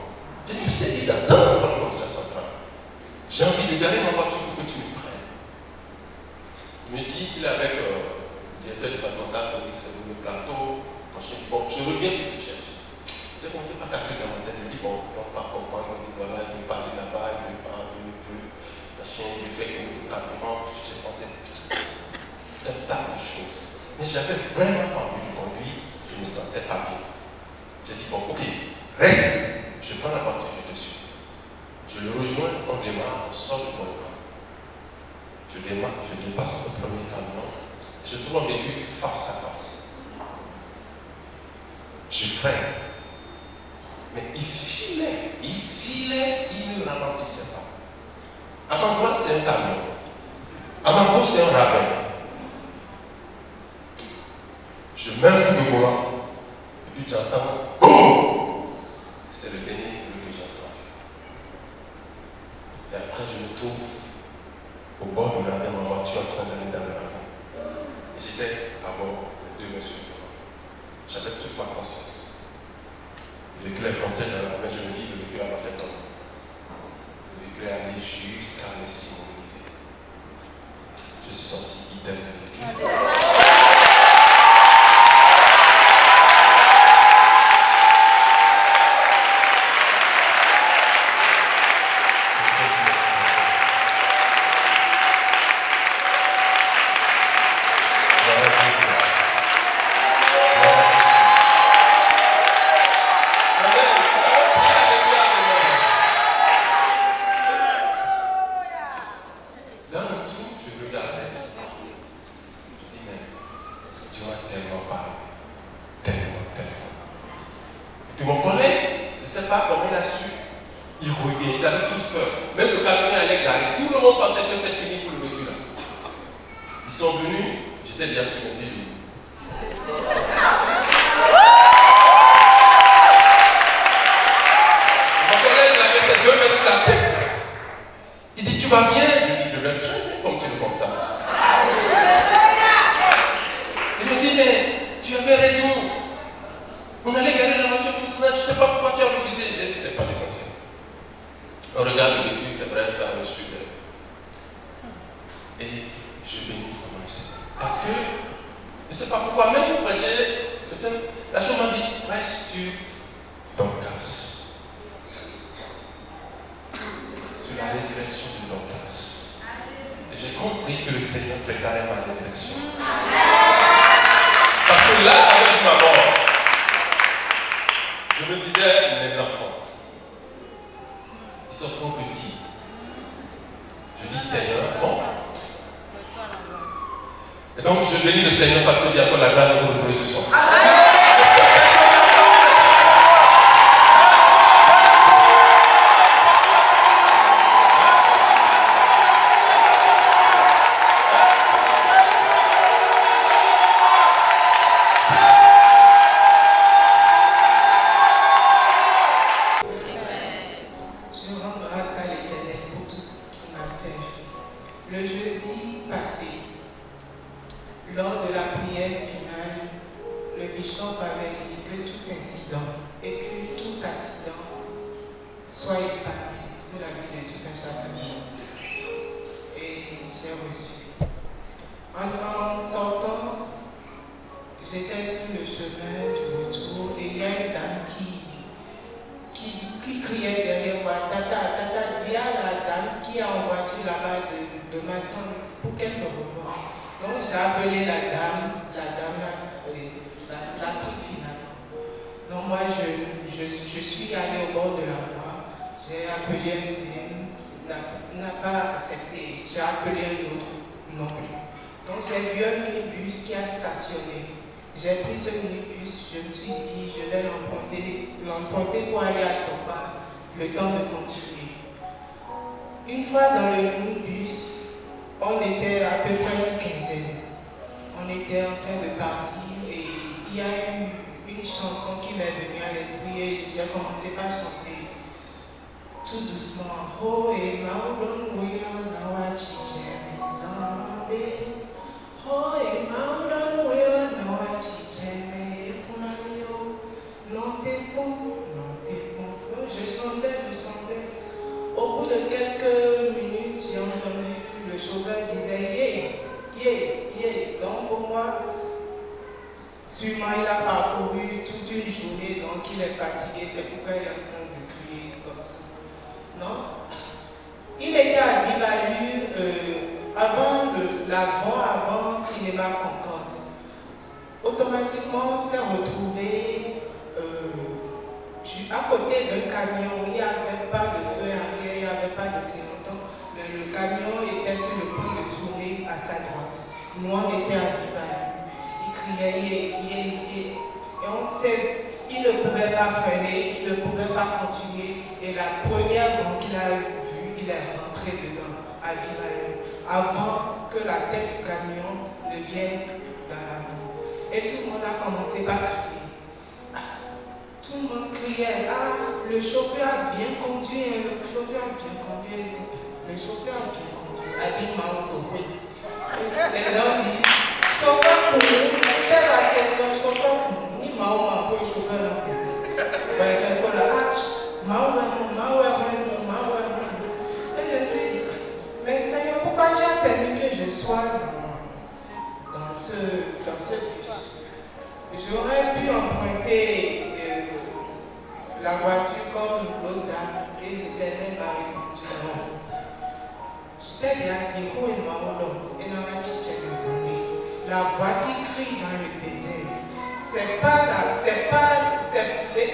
J'ai dit, je t'ai dit d'attendre dans le commissariat central. J'ai envie de garer ma voiture pour que tu me prennes. Il me dit qu'il est avec le directeur départemental police sur le plateau. Bon, je reviens pour te chercher. J'ai commencé par calculer dans ma tête. Je me dis, bon, on ne va pas comprendre. On dit, voilà, il veut parler là-bas, il veut pas, il veut. Machin, il fait que le carburant. J'ai pensé un tas de choses. Mais j'avais vraiment pas envie de conduire. Je ne me sentais pas bien. J'ai dit, bon, ok, reste. Je prends la voiture, je te suis. Je le rejoins, on démarre, on sort de Boycon. Je démarre, je dépasse le premier camion. Je trouve un véhicule face à face. Je freine. Mais il filait, il ne ralentissait pas. À ma droite, c'est un camion. À ma gauche, c'est un ravin. Je mets un coup de volant. Et puis j'entends BOUM! C'est le dernier bruit que j'entends. Et après, je me trouve au bord du ravin, ma voiture en train d'aller dans le ravin. Et j'étais à bord de 2 mètres sur le volant. J'avais toute ma conscience. Le véhicule est rentré dans le ravin, je me dis, le véhicule a fait tomber. Le véhicule est allé jusqu'à me s'immobiliser. Je suis sorti idem du véhicule. ils avaient tous peur. Même le camion allait garer. Tout le monde pensait que c'est fini pour le véhicule. Ils sont venus, j'étais déjà sur mon pied. Mon collègue avait ses 2 mains sur la tête. Il dit, tu vas bien? Je dis, je vais très bien, comme tu le constates. Il me dit, mais tu avais raison. On allait garer la voiture comme ça, je ne sais pas pourquoi tu as refusé. Je dis, c'est pas l'essentiel. On regarde le véhicule, c'est vrai, ça a reçu. Et je bénis vraiment le Seigneur. Parce que, je ne sais pas pourquoi, même pour prêcher, la chose m'a dit, prêche sur Dorcas. Sur la résurrection de Dorcas. Et j'ai compris que le Seigneur préparait ma résurrection. Parce que là, avec ma mort, je me disais, mes enfants, ils sont trop petits. Je dis, Seigneur, bon. Et donc, je bénis le Seigneur parce que j'ai encore la grâce de vous retrouver ce soir.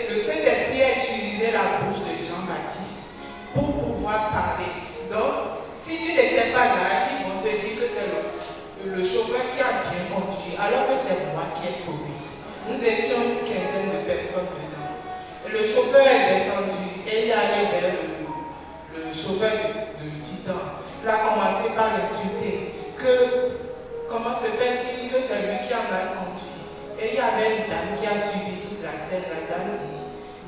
Le Saint-Esprit a utilisé la bouche de Jean-Baptiste pour pouvoir parler. Donc, si tu n'étais pas là, ils vont se dire que c'est le chauffeur qui a bien conduit, alors que c'est moi qui ai sauvé. Nous étions une quinzaine de personnes dedans. Le chauffeur est descendu et il est allé vers chauffeur de Titan. Il a commencé par l'insulter. Comment se fait-il que c'est lui qui a mal conduit? Et il y avait une dame qui a suivi toute la scène. La dame dit,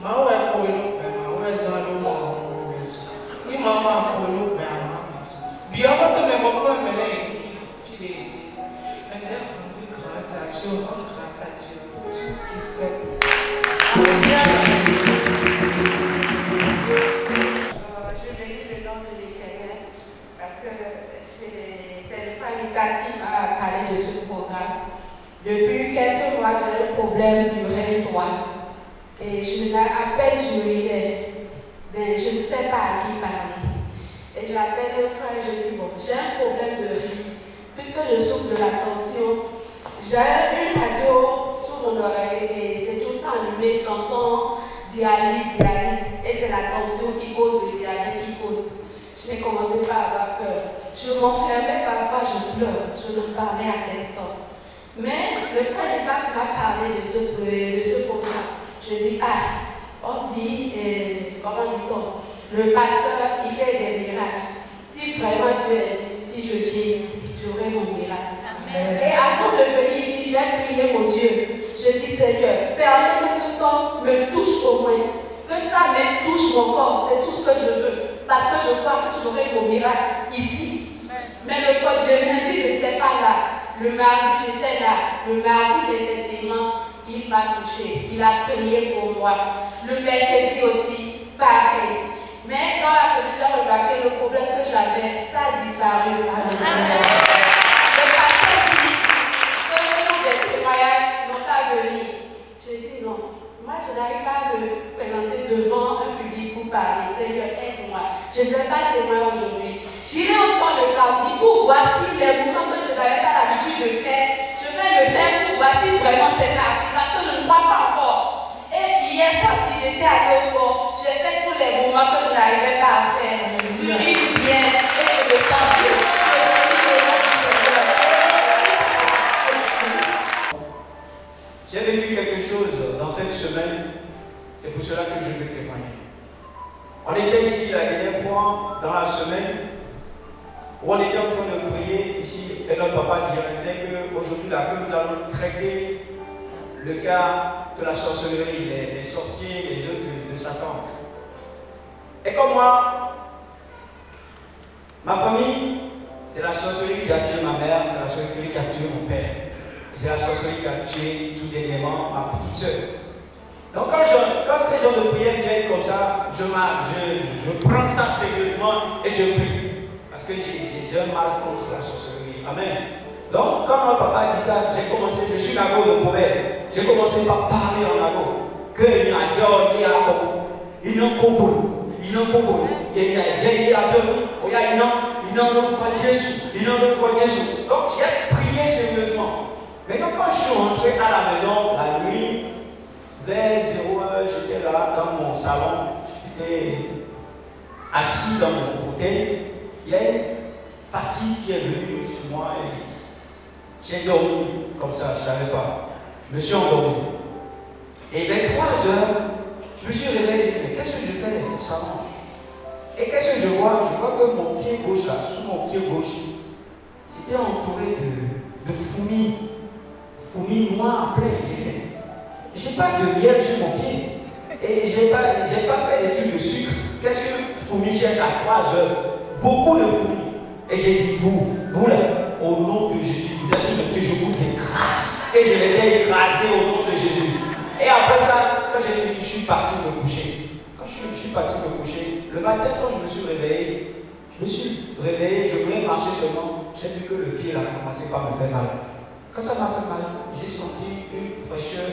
Maoué Polo, Maoué Zalo, Maoué Besso. Oui, Maoué Polo, Maoué Besso. Bien, on va te mettre au point, mais là, il est dit. Mais j'ai rendu grâce à Dieu, grâce à Dieu, pour tout ce qu'il fait. Je bénis le nom de l'Éternel parce que c'est le frère Lucas qui m'a parlé de ce programme. Depuis quelques mois, j'ai un problème du rein droit et à peine je me réveille, mais je ne sais pas à qui parler. Et j'appelle le frère et je dis, bon, j'ai un problème de rein, puisque je souffre de la tension. J'ai une radio sous mon oreille et c'est tout le temps allumé, j'entends dialyse, et c'est la tension qui cause le diabète qui cause. J'ai commencé par avoir peur. Je m'enfermais parfois, je pleure, je ne parlais à personne. Mais le frère Lucas m'a parlé de ce programme. Je dis, on dit, comment dit-on, le pasteur, il fait des miracles. Si vraiment Dieu est, si je viens ici, j'aurai mon miracle. Et avant de venir ici, j'ai prié mon Dieu. Je dis, Seigneur, permets que ce temps me touche au moins. Que ça me touche mon corps, c'est tout ce que je veux. Parce que je crois que j'aurai mon miracle ici. Mais le lundi, je n'étais pas là. Le mardi, j'étais là. Le mardi, effectivement, il m'a touché. Il a prié pour moi. Le mercredi aussi, pareil. Mais dans la semaine, j'ai remarqué le problème que j'avais, ça a disparu. Le pasteur dit que des témoignages n'ont pas venu. Je dis non. Moi, je n'arrive pas à me présenter devant un public pour parler. Seigneur, aide-moi. Je ne vais pas témoigner aujourd'hui. J'irai au sport le samedi pour voir si les mouvements que je n'avais pas l'habitude de faire, je vais le faire pour voir si vraiment c'est parti. Parce que je ne crois pas encore. Et hier samedi, j'étais allée au sport. J'ai fait tous les mouvements que je n'arrivais pas à faire. Je ris bien et je me sens bien. Je bénis le nom du Seigneur. J'ai vécu quelque chose dans cette semaine, c'est pour cela que je veux témoigner. On était ici la dernière fois, dans la semaine, où on était en train de prier ici, et notre papa disait qu'aujourd'hui, là, que nous allons traiter le cas de la sorcellerie, les sorciers, les œuvres de Satan. Et comme moi, ma famille, c'est la sorcellerie qui a tué ma mère, c'est la sorcellerie qui a tué mon père. C'est la sorcellerie qui a tué tout dernièrement ma petite soeur. Donc quand ces gens de prière viennent comme ça, je prends ça sérieusement et je prie. Parce que j'ai un mal contre la sorcellerie. Amen. Donc quand mon papa dit ça, j'ai commencé, je suis nago de proverbe. J'ai commencé par parler en nago. Que il y a Dieu, il y a comme il y a comme il y a comme il y a Dieu, il y a Dieu, il y a donc j'ai prié sérieusement. Maintenant, quand je suis rentré à la maison, la nuit, vers 0h, j'étais là dans mon salon, j'étais assis dans mon fauteuil. Il y a une fatigue qui est venue sur moi et j'ai dormi comme ça, je ne savais pas. Je me suis endormi. Et vers 3h, je me suis réveillé, j'ai dit, mais qu'est-ce que je fais au salon? Et qu'est-ce que je vois? Je vois que mon pied gauche, là, sous mon pied gauche, c'était entouré de fourmis. Fourmis noires pleines. Je n'ai pas de miel sur mon pied. Et je n'ai pas fait d'études de sucre. Qu'est-ce que fourmis cherche à 3 heures? Beaucoup de fourmis. Et j'ai dit, vous là, au nom de Jésus, vous êtes sur le pied, je vous écrase. Et je les ai écrasés au nom de Jésus. Et après ça, quand j'ai fini, je suis parti me coucher. Quand je suis parti me coucher, le matin, quand je me suis réveillé, je voulais marcher seulement. J'ai vu que le pied là commençait par me faire mal. Quand ça m'a fait mal, j'ai senti une fraîcheur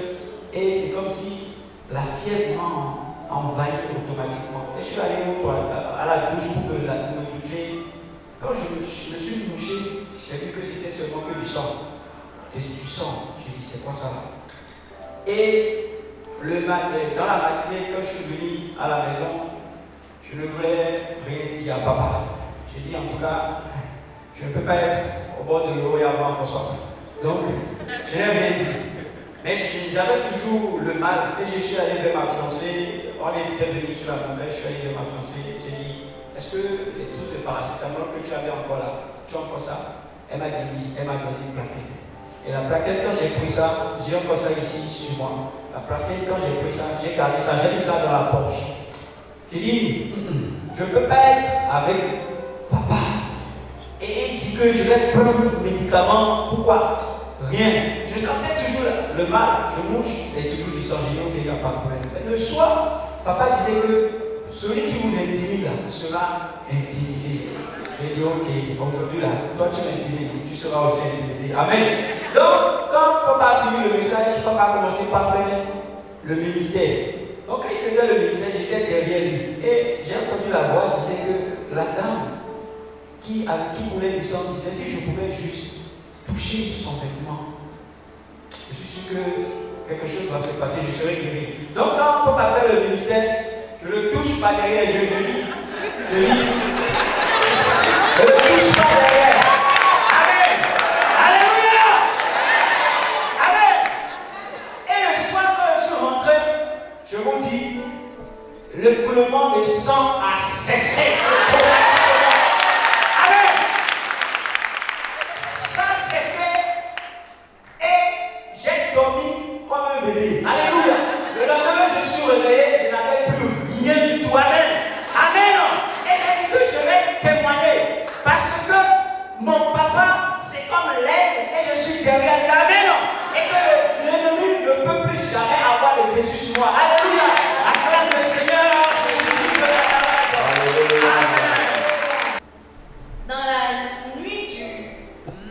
et c'est comme si la fièvre m'a envahi automatiquement. Et je suis allé à la douche pour me doucher. Quand je me suis douché, j'ai vu que c'était seulement que du sang. Du sang. J'ai dit, c'est quoi ça? Et dans la matinée, quand je suis venu à la maison, je ne voulais rien dire à papa. J'ai dit, en tout cas, je ne peux pas être au bord de l'eau et avoir mon soif. Donc, je n'ai rien dit. Mais j'avais toujours le mal et je suis allé vers ma fiancée. On était venu sur la montagne, je suis allé vers ma fiancée. J'ai dit, est-ce que les trucs de paracétamol que tu avais encore là, tu as encore ça? Elle m'a dit oui, elle m'a donné une plaquette. Et la plaquette, quand j'ai pris ça, j'ai encore ça ici sur moi. La plaquette, quand j'ai pris ça, j'ai gardé ça, j'ai mis ça dans la poche. J'ai dit, je ne peux pas être avec papa. Et il dit que je vais prendre le médicament. Pourquoi? Rien. Je sentais toujours le mal. Je mouche, c'est toujours du sangino qu'il n'y a pas de problème. Mais le soir, papa disait que celui qui vous intimide sera intimidé. J'ai dit, ok, aujourd'hui là, toi tu m'intimides, tu seras aussi intimidé. Amen. Donc, quand papa a fini le message, papa a commencé par faire le ministère. Donc, quand il faisait le ministère, j'étais derrière lui. Et j'ai entendu la voix qui disait que la dame qui voulait du sang disait si je pouvais juste toucher son vêtement, je suis sûr que quelque chose va se passer, je serai guéri. Donc, quand papa fait le ministère, je le touche pas derrière, je lis. Je le touche pas derrière. Amen. Alléluia. Amen. Et le soir, quand je suis rentré, je vous dis, le coulement de sang a cessé. Amen. Ça a cessé. Et j'ai dormi comme un bébé. Alléluia. Le lendemain, je suis réveillé, je n'avais plus rien du tout. Amen. Amen. Et j'ai dit que je vais témoigner. Parce que mon papa, c'est comme l'aigle et je suis derrière lui. Amen. Et que l'ennemi ne peut plus jamais avoir le dessus sur moi. Alléluia. Acclame le Seigneur. Amen. Dans la nuit du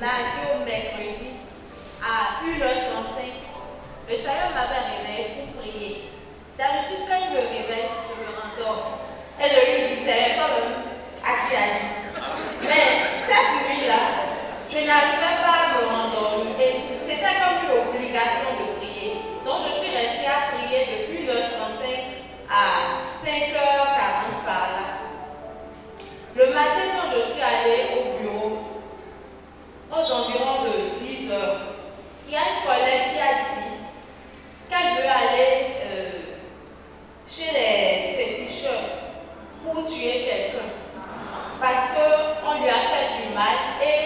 mardi au mercredi, à 1h35, le Seigneur m'avait réveillé pour prier. D'habitude, quand il me réveille, je me rendors. Et je lui dis, Seigneur, quand même, agis. Mais cette nuit-là, je n'arrivais pas à me rendormir. Et c'était comme une obligation de prier. Donc, je suis restée à prier de 1h35 à 5h40 par là. Le matin, quand je suis allée au bureau, aux environs de 10h, il y a une collègue qui a dit qu'elle veut aller chez les féticheurs pour tuer quelqu'un. Parce qu'on lui a fait du mal et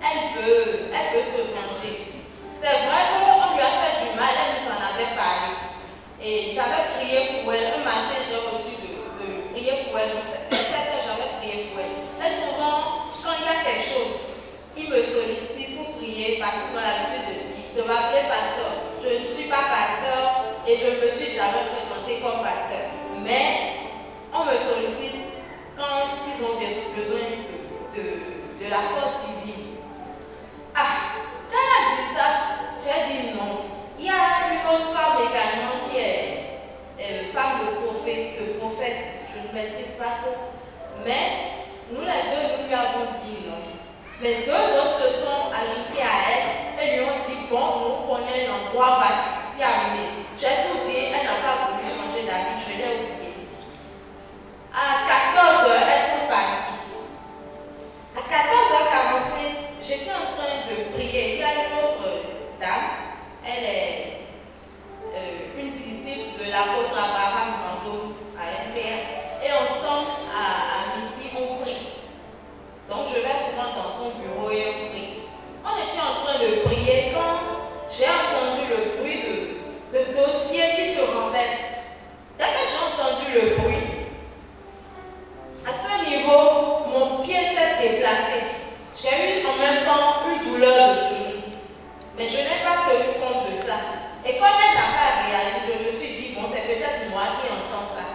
elle veut se venger. C'est vrai qu'on lui a fait du mal, elle nous en avait parlé. Et j'avais prié pour elle. Un matin, j'ai reçu de prier pour elle. Donc, j'avais prié pour elle. Mais souvent, quand il y a quelque chose, il me sollicite pour prier parce qu'ils ont l'habitude de m'appeler pasteur. Je ne suis pas pasteur et je ne me suis jamais présentée comme pasteur. Mais on me sollicite quand ils ont besoin de la force divine. Ah, quand elle a dit ça, j'ai dit non. Il y a une autre femme également qui est femme de prophète, je ne maîtrise pas tout. Mais nous les deux, nous lui avons dit non. Mais deux autres se sont ajoutés à elle et lui ont dit bon, nous prenons un endroit, on va t'y amener. J'ai tout dit, elle n'a pas voulu changer d'avis, je l'ai oublié. À 14h, elles sont parties. À 14h45, j'étais en train de prier. Il y a une autre dame, elle est une disciple de l'apôtre Abraham Kando à MPR. Et ensemble, à midi, on prie. Donc je vais souvent dans son bureau et on prie. On était en train de prier quand j'ai entendu le bruit de dossiers qui se renversent. Dès que j'ai entendu le bruit, à ce niveau, mon pied s'est déplacé. J'ai eu en même temps une douleur de genou. Mais je n'ai pas tenu compte de ça. Et comme elle n'a pas réagi, je me suis dit, bon, c'est peut-être moi qui entends ça.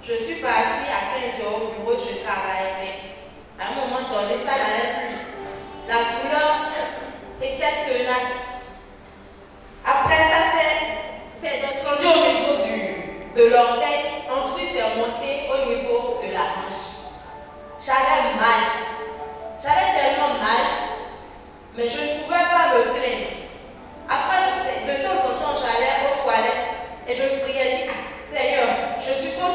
Je suis partie à 15h au bureau, je travaillais. À un moment donné, ça n'allait plus. La douleur était tenace. Après ça, c'est descendu au niveau de l'orteil. Ensuite, c'est monté au niveau de la hanche. J'avais mal. J'avais tellement mal, mais je ne pouvais pas me plaindre. Après, de temps en temps, j'allais aux toilettes et je priais, dis, Seigneur, je suis sûre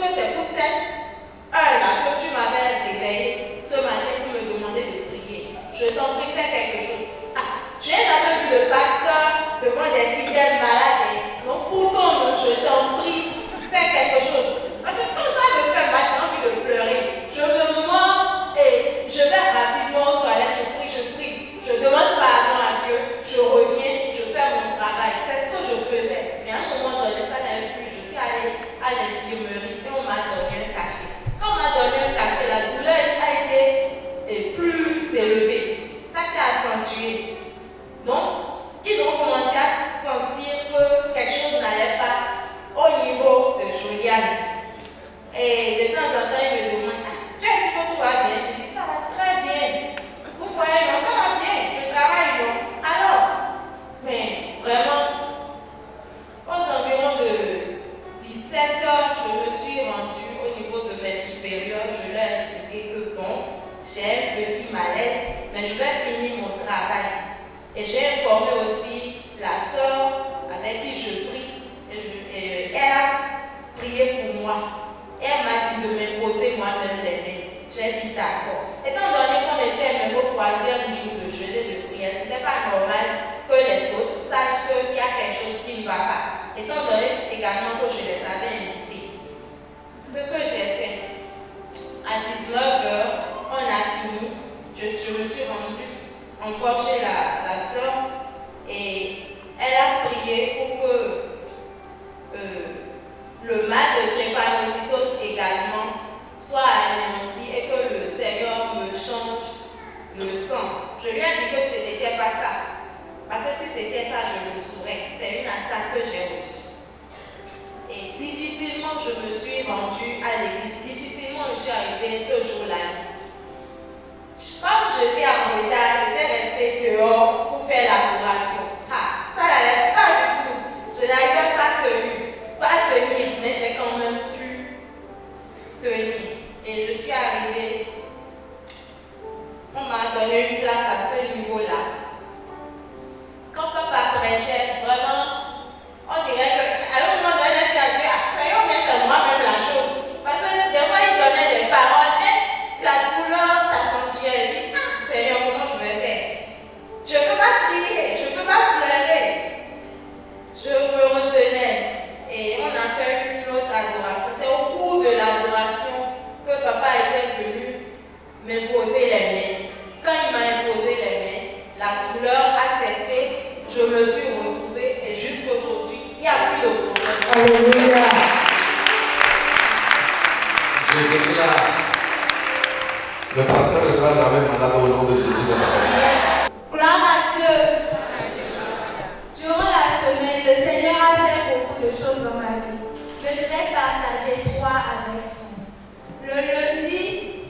que c'est pour cette heure-là que tu m'avais réveillé ce matin pour me demander de prier. Je t'en prie, fais quelque chose. Je n'ai jamais vu le pasteur devant des fidèles malades. Donc pour ton nom, je t'en prie, fais quelque chose. Parce que comme ça, je fais match Donc, ils ont commencé à sentir que quelque chose n'allait pas au niveau de Juliane. Et de temps en temps, ils me demandent, tu es sûr que tout va bien? Je dis, ça va très bien. Vous voyez, non, ça va bien. Je travaille, non. Alors, mais vraiment, aux environs de 17 heures, je me suis rendue au niveau de mes supérieurs. Je leur ai expliqué que bon, j'ai un petit malaise, mais je vais finir mon travail. Et j'ai informé aussi la sœur avec qui je prie. Et elle a prié pour moi. Elle m'a dit de m'imposer moi-même les mains. J'ai dit d'accord. Étant donné qu'on était même au 3e jour de jeûne de prière, ce n'était pas normal que les autres sachent qu'il y a quelque chose qui ne va pas. Étant donné également que je les avais invités. Ce que j'ai fait, à 19h, on a fini. Je me suis rendue encore chez la sœur et elle a prié pour que le mal de drépanocytose également soit anéanti et que le Seigneur me change le sang. Je lui ai dit que ce n'était pas ça. Parce que si c'était ça, je le saurais. C'est une attaque que j'ai reçue. Et difficilement, je me suis rendue à l'église. Difficilement, je suis arrivée ce jour-là. Comme j'étais en retard, j'étais restée dehors pour faire l'adoration. Ah, ça n'allait pas du tout. Je n'arrivais pas à tenir, mais j'ai quand même pu tenir. Et je suis arrivée. On m'a donné une place à ce niveau-là. Quand papa prêchait, vraiment, on dirait que, à un moment donné, j'ai dit à Dieu, Seigneur, mais c'est moi-même la chose. Parce que des fois, il donnait des paroles et la douleur s'accentuait. Elle dit, Seigneur, comment je vais faire? Je ne peux pas crier, je ne peux pas pleurer. Je me retenais. Et on a fait une autre adoration. C'est au cours de l'adoration que papa était venu me poser les mains. Quand il m'a imposé les mains, la douleur a cessé. Je me suis retrouvée et jusqu'aujourd'hui, il n'y a plus de problème. Alléluia. Je déclare, le pasteur ne sera jamais malade au nom de Jésus de Nazareth. Gloire à Dieu. Durant la semaine, le Seigneur a fait beaucoup de choses dans ma vie. Je vais partager 3 avec vous. Le lundi,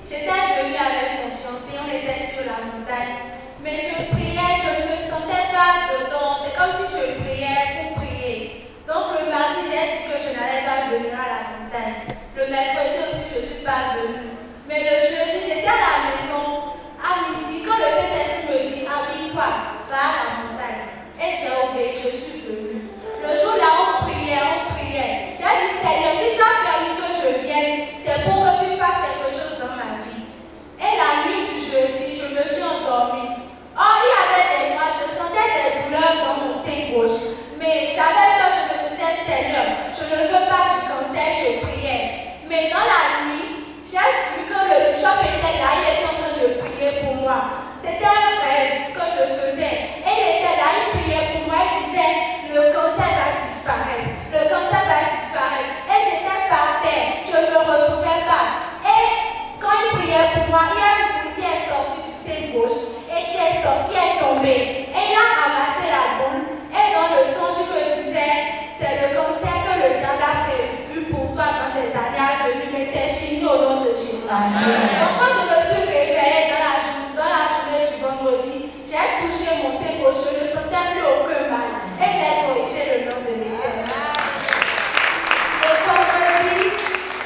j'étais venue avec mon fiancé, on était sur la montagne. Mais je priais, je ne me sentais pas dedans. C'est comme si je priais pour prier. Donc le mardi, j'ai dit que je n'allais pas venir à la montagne. Le mercredi aussi, je ne suis pas venue. Mais le jeudi, j'étais à la maison à midi. Quand le Saint-Esprit me dit, habille-toi, va à la montagne. Et j'ai obéi, je suis venue. Le jour là, on priait, on priait. J'ai dit, Seigneur, si tu as permis que je vienne, c'est pour que tu fasses quelque chose dans ma vie. Et la nuit du jeudi, je me suis endormie. Oh, il y avait des mois, je sentais des douleurs dans mon sein gauche. Mais j'avais peur, je me disais, Seigneur, je ne veux pas du cancer, je priais. Mais dans la nuit, j'ai vu que le bishop était là, il était en train de prier pour moi. C'était un rêve que je faisais. Et il était là, il priait pour moi, il disait, le cancer va disparaître. Le cancer va disparaître. Et j'étais par terre, je ne me retrouvais pas. Et quand il priait pour moi, il y a une boule qui est sortie du sein gauche et qui est sortie, qui est tombée. Et il a ramassé la boule. Et dans le songe, il me disait, c'est le cancer que le diable a prévu pour toi dans tes années à venir, mais c'est fini au nom de Jésus. Donc quand je me suis réveillée dans la journée du vendredi, j'ai touché mon sein gauche, je ne sentais plus aucun mal. Et j'ai glorifié le nom de l'Éternel. Le vendredi,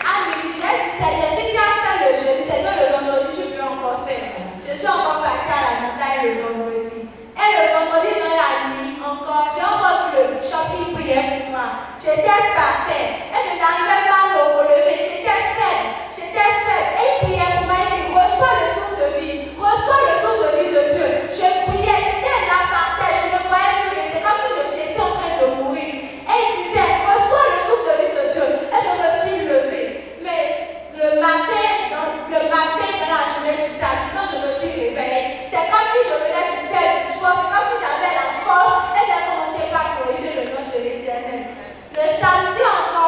à midi, j'ai dit, Seigneur, si tu as fait le jeûne, c'est le vendredi, je peux encore faire. Je suis encore partie à la montagne le vendredi. Et le vendredi dans la nuit, encore, j'ai encore vu le bishop qui priait pour moi. J'étais par terre et je n'arrivais pas à me relever. J'étais faible. Et il priait pour moi. Il dit, reçois le souffle de vie. Reçois le souffle de vie de Dieu. Je priais, j'étais là par terre. Je ne voyais plus rien. C'est comme si j'étais en train de mourir. Et il disait, reçois le souffle de vie de Dieu. Et je me suis levée. Mais le matin, dans la journée du samedi, quand je me suis réveillée, c'est comme si je venais de faire du sport. C'est comme si j'avais la force. Et j'ai commencé par glorifier le nom de l'Éternel. Le samedi encore,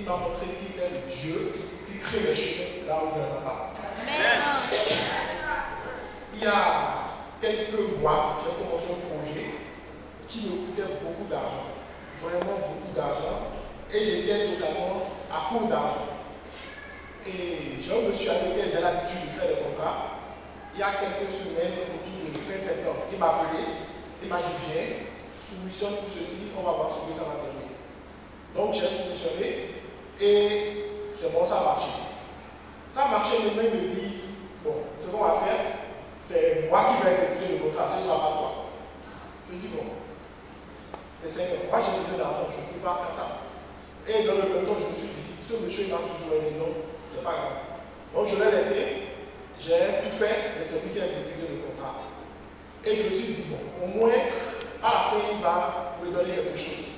m'a montré qu'il est le Dieu qui crée les chemins là où il n'y en a pas. Amen. Il y a quelques mois, j'ai commencé un projet qui me coûtait beaucoup d'argent, vraiment beaucoup d'argent, et j'étais totalement à court d'argent. Et j'ai un monsieur avec lequel j'ai l'habitude de faire des contrats. Il y a quelques semaines, autour de fin septembre, il m'a appelé, il m'a dit viens, soumissionne pour ceci, on va voir ce que ça va donner. Donc j'ai soumissionné et c'est bon, ça a marché. Ça a marché, le mec me dit, bon, ce qu'on va faire, c'est moi qui vais exécuter le contrat, ce ne sera pas toi. Je dis bon, mais Seigneur, moi j'ai besoin d'argent, je ne peux pas faire ça. Et dans le même temps, je me suis dit, ce monsieur m'a toujours aidé, non, c'est pas grave. Donc je l'ai laissé, j'ai tout fait, mais c'est lui qui a exécuté le contrat. Et je me suis dit, bon, au moins, à la fin, il va me donner quelque chose.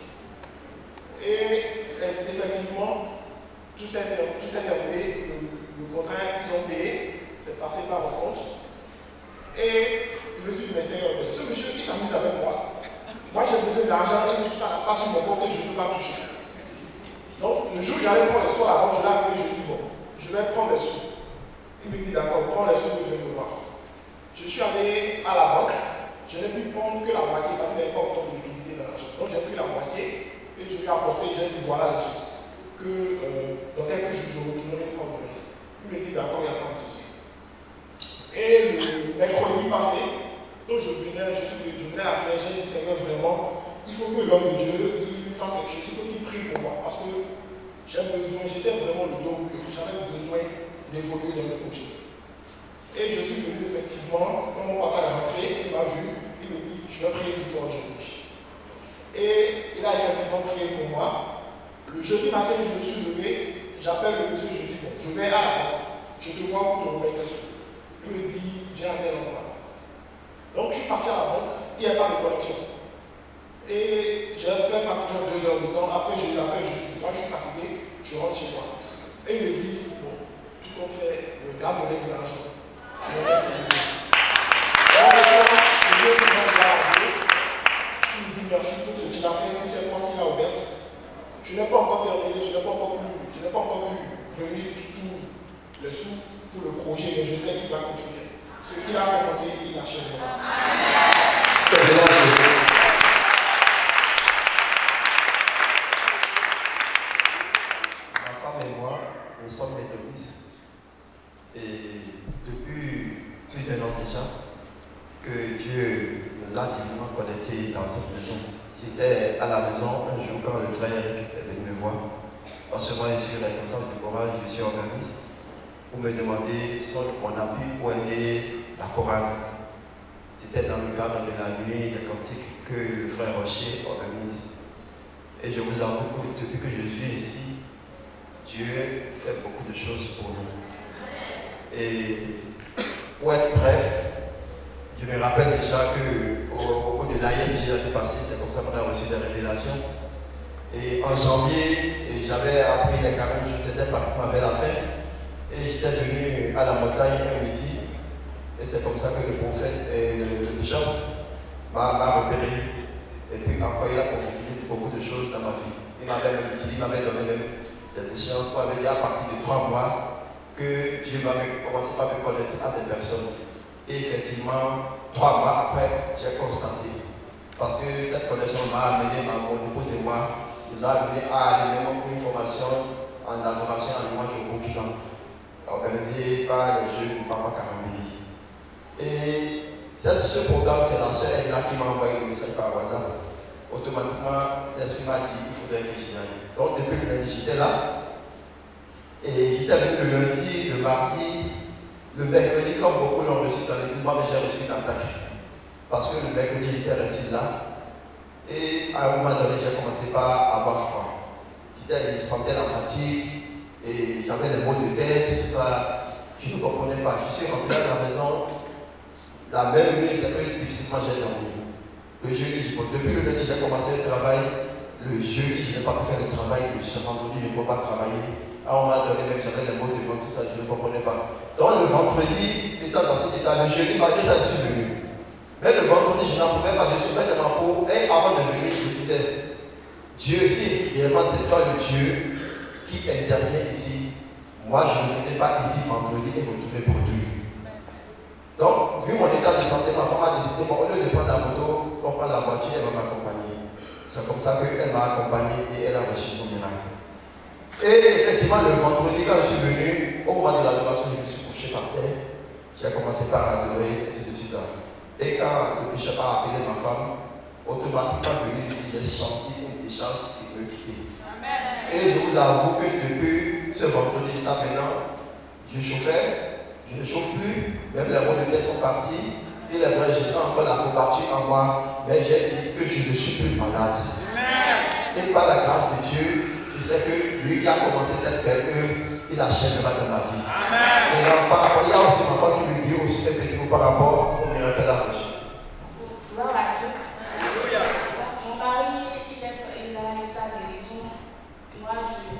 Et effectivement, tout s'est terminé, le contrat qu'ils ont payé, c'est passé par mon compte. Et je me suis dit, mais Seigneur, ce monsieur qui s'amuse avec moi, moi j'ai besoin d'argent et tout ça n'a pas sur mon compte et je ne peux pas toucher. Donc, le jour où j'allais prendre les sous à la banque, je l'ai appelé, je lui ai dit, bon, je vais prendre les sous. Il me dit, d'accord, prends les sous et viens me voir. Je suis allé à la banque, je n'ai pu prendre que la moitié parce qu'il n'y avait pas autant de liquidité dans l'argent. Donc, j'ai pris la moitié et je lui ai apporté, j'ai dit, voilà les sous. Que dans quelques jours, je retournerai prendre le reste. Il me dit, d'accord, il n'y a pas de souci. Et le mercredi passé, donc je venais à la prière, j'ai dit, Seigneur, vraiment, il faut que l'homme de Dieu il fasse quelque chose, il faut qu'il prie pour moi, parce que j'étais vraiment le dos mûr, j'avais besoin d'évoluer dans le projet. Et je suis venu effectivement, quand mon papa est rentré, il m'a vu, il me dit, je vais prier pour toi aujourd'hui. Et il a effectivement prié pour moi. Le jeudi matin, je me suis levé, j'appelle le monsieur, je lui dis, bon, je vais à la banque, je te vois pour te remettre dessus. Il me dit, viens à tel endroit. Donc je suis parti à la banque, il n'y a pas de connexion. Et j'ai fait pratiquement 2 heures de temps. Après, j'ai eu l'appel, je dis, moi je suis fatigué, je rentre chez moi. Et il me dit, bon, tout compte fait, le gars me lève de l'argent. Je me lève de l'argent. Il me dit, merci pour ce que tu as fait, pour cette porte qu'il a ouverte. Je n'ai pas encore terminé, je n'ai pas encore pu réunir tous les sous pour le projet, mais je sais qu'il va continuer. Ce qu'il a commencé, il achèvera. Ma femme et moi, nous sommes méthodistes. Et depuis plus d'un an déjà, que Dieu nous a divinement connectés dans cette maison. J'étais à la maison un jour quand le frère est venu me voir. Parce que moi, je suis responsable du chorale, je suis organiste. Pour me demander mon appui pour aider la chorale. C'était dans le cadre de la nuit des cantiques que le frère Rocher organise. Et je vous avoue que depuis que je suis ici, Dieu fait beaucoup de choses pour nous. Et pour être bref, je me rappelle déjà qu'au cours de l'AIMJ l'année passée, c'est comme ça qu'on a reçu des révélations. Et en janvier, j'avais appris les 40 jours, c'était pratiquement vers la fin. Et j'étais venu à la montagne un midi. Et c'est comme ça que le prophète et le bishop m'a repéré. Et puis encore, il a prophétisé beaucoup de choses dans ma vie. Il m'avait donné même des échéances. Il m'avait dit à partir de 3 mois que Dieu va commencer par me connecter à des personnes. Et effectivement, 3 mois après, j'ai constaté. Parce que cette connexion m'a amené, mon épouse et moi, nous a amené à aller même pour une formation en adoration en louange au Burkina, organisée par les jeunes du Papa Karambili. Et ce programme, c'est la seule aide là qui m'a envoyé le message par WhatsApp. Automatiquement, l'esprit m'a dit qu'il faudrait que j'y aille. Donc, depuis le lundi, j'étais là. Et j'étais venu le lundi, le mardi, le mercredi, comme beaucoup l'ont reçu dans l'église, moi, j'ai reçu une attaque. Parce que le mercredi, j'étais resté là. Et à un moment donné, j'ai commencé par avoir froid. Je sentais la fatigue, et j'avais les maux de tête, tout ça. Je ne comprenais pas. Je suis rentré à la maison. La même nuit, c'est que difficilement j'ai dormi. Le jeudi, depuis le lundi, j'ai commencé le travail. Le jeudi, je n'ai pas pu faire le travail. Le vendredi, je ne peux pas travailler. À un moment donné, même j'avais les maux de ventre, tout ça, je ne comprenais pas. Donc le vendredi, étant dans cet état, le jeudi, malgré ça, je suis venu. Mais le vendredi, je n'en pouvais pas de souffrir de ma peau. Et avant de venir, je disais, Dieu, si réellement c'est toi le Dieu qui intervient ici. Moi, je ne venais pas ici vendredi et retrouver produit. Donc, vu mon état de santé, ma femme a décidé, bon, au lieu de prendre la moto, on prend la voiture, elle va m'accompagner. C'est comme ça qu'elle m'a accompagné et elle a reçu son miracle. Et effectivement, le vendredi, quand je suis venu, au moment de l'adoration, je me suis couché par terre. J'ai commencé par adorer, ainsi de suite. Et quand le bishop a appelé ma femme, automatiquement venu ici, j'ai senti une décharge qui me quittait. Et je vous avoue que depuis ce vendredi, ça maintenant, je chauffais, je ne chauffe plus, même les mots de tête sont partis. Il est vrai, je sens encore la couverture en moi, mais j'ai dit que je ne suis plus malade. Et par la grâce de Dieu, je sais que lui qui a commencé cette belle œuvre, il achèvera dans ma vie. Et donc, par rapport, il y a aussi ma femme qui me dit aussi un petit mot par rapport au miracle à la reçu. Gloire à Dieu. Mon mari, il a eu sa guérison. Moi,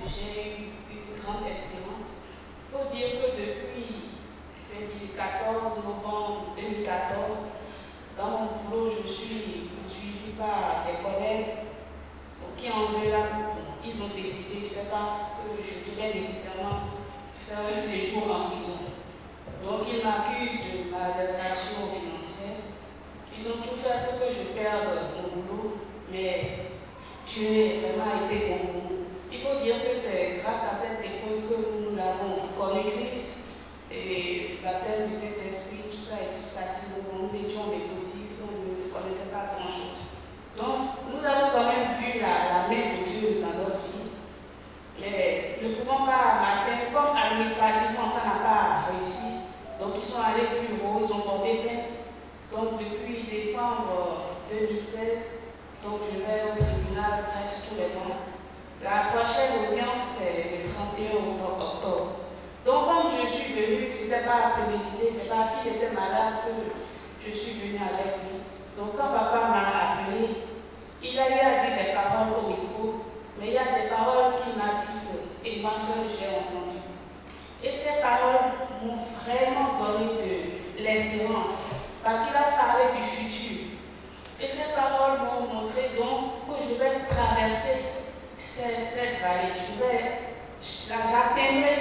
j'ai eu une grande espérance. Il faut dire que depuis le 14 novembre 2014, dans mon boulot, je suis poursuivie par des collègues qui ont vu là. Ils ont décidé, je ne sais pas, que je devais nécessairement faire un séjour en prison. Donc ils m'accusent de malversation financière. Ils ont tout fait pour que je perde mon boulot, mais Dieu a vraiment été mon boulot. Il faut dire que c'est grâce à cette épreuve que nous avons connu Christ et la baptême du Saint-Esprit, tout ça et tout ça. Si nous étions méthodistes, on ne connaissait pas grand-chose. Donc, nous avons quand même vu la main de Dieu dans notre vie. Mais ne pouvons pas m'atteindre, comme administrativement ça n'a pas réussi. Donc, ils sont allés plus haut, ils ont porté plainte. Donc, depuis décembre 2016, donc je vais au tribunal presque tous les mois. La prochaine audience, c'est le 31 octobre. Donc, comme je suis venue, ce n'était pas prémédité, c'est parce qu'il était malade que je suis venue avec lui. Donc, quand papa m'a appelé, il a eu à dire des paroles au micro, mais il y a des paroles qu'il m'a dites et moi seule j'ai entendu. Et ces paroles m'ont vraiment donné de l'espérance, parce qu'il a parlé du futur. Et ces paroles m'ont montré donc que je vais traverser cette vallée, j'atteindrai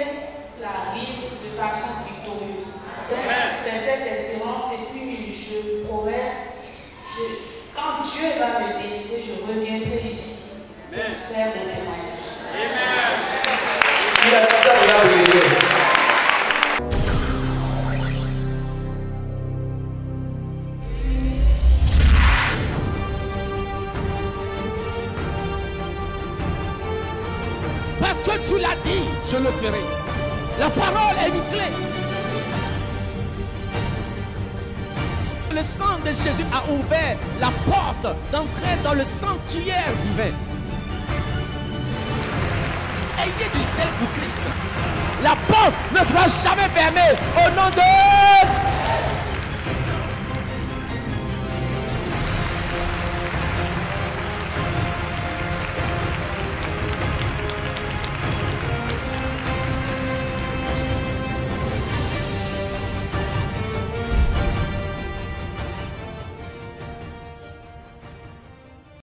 la rive de façon victorieuse. Donc c'est cette espérance et puis je promets, quand Dieu va me délivrer, je reviendrai ici pour faire des témoignages. Parce que tu l'as dit, je le ferai. La parole est une clé. Le sang de Jésus a ouvert la porte d'entrer dans le sanctuaire divin. Ayez du sel pour Christ. La porte ne sera jamais fermée au nom de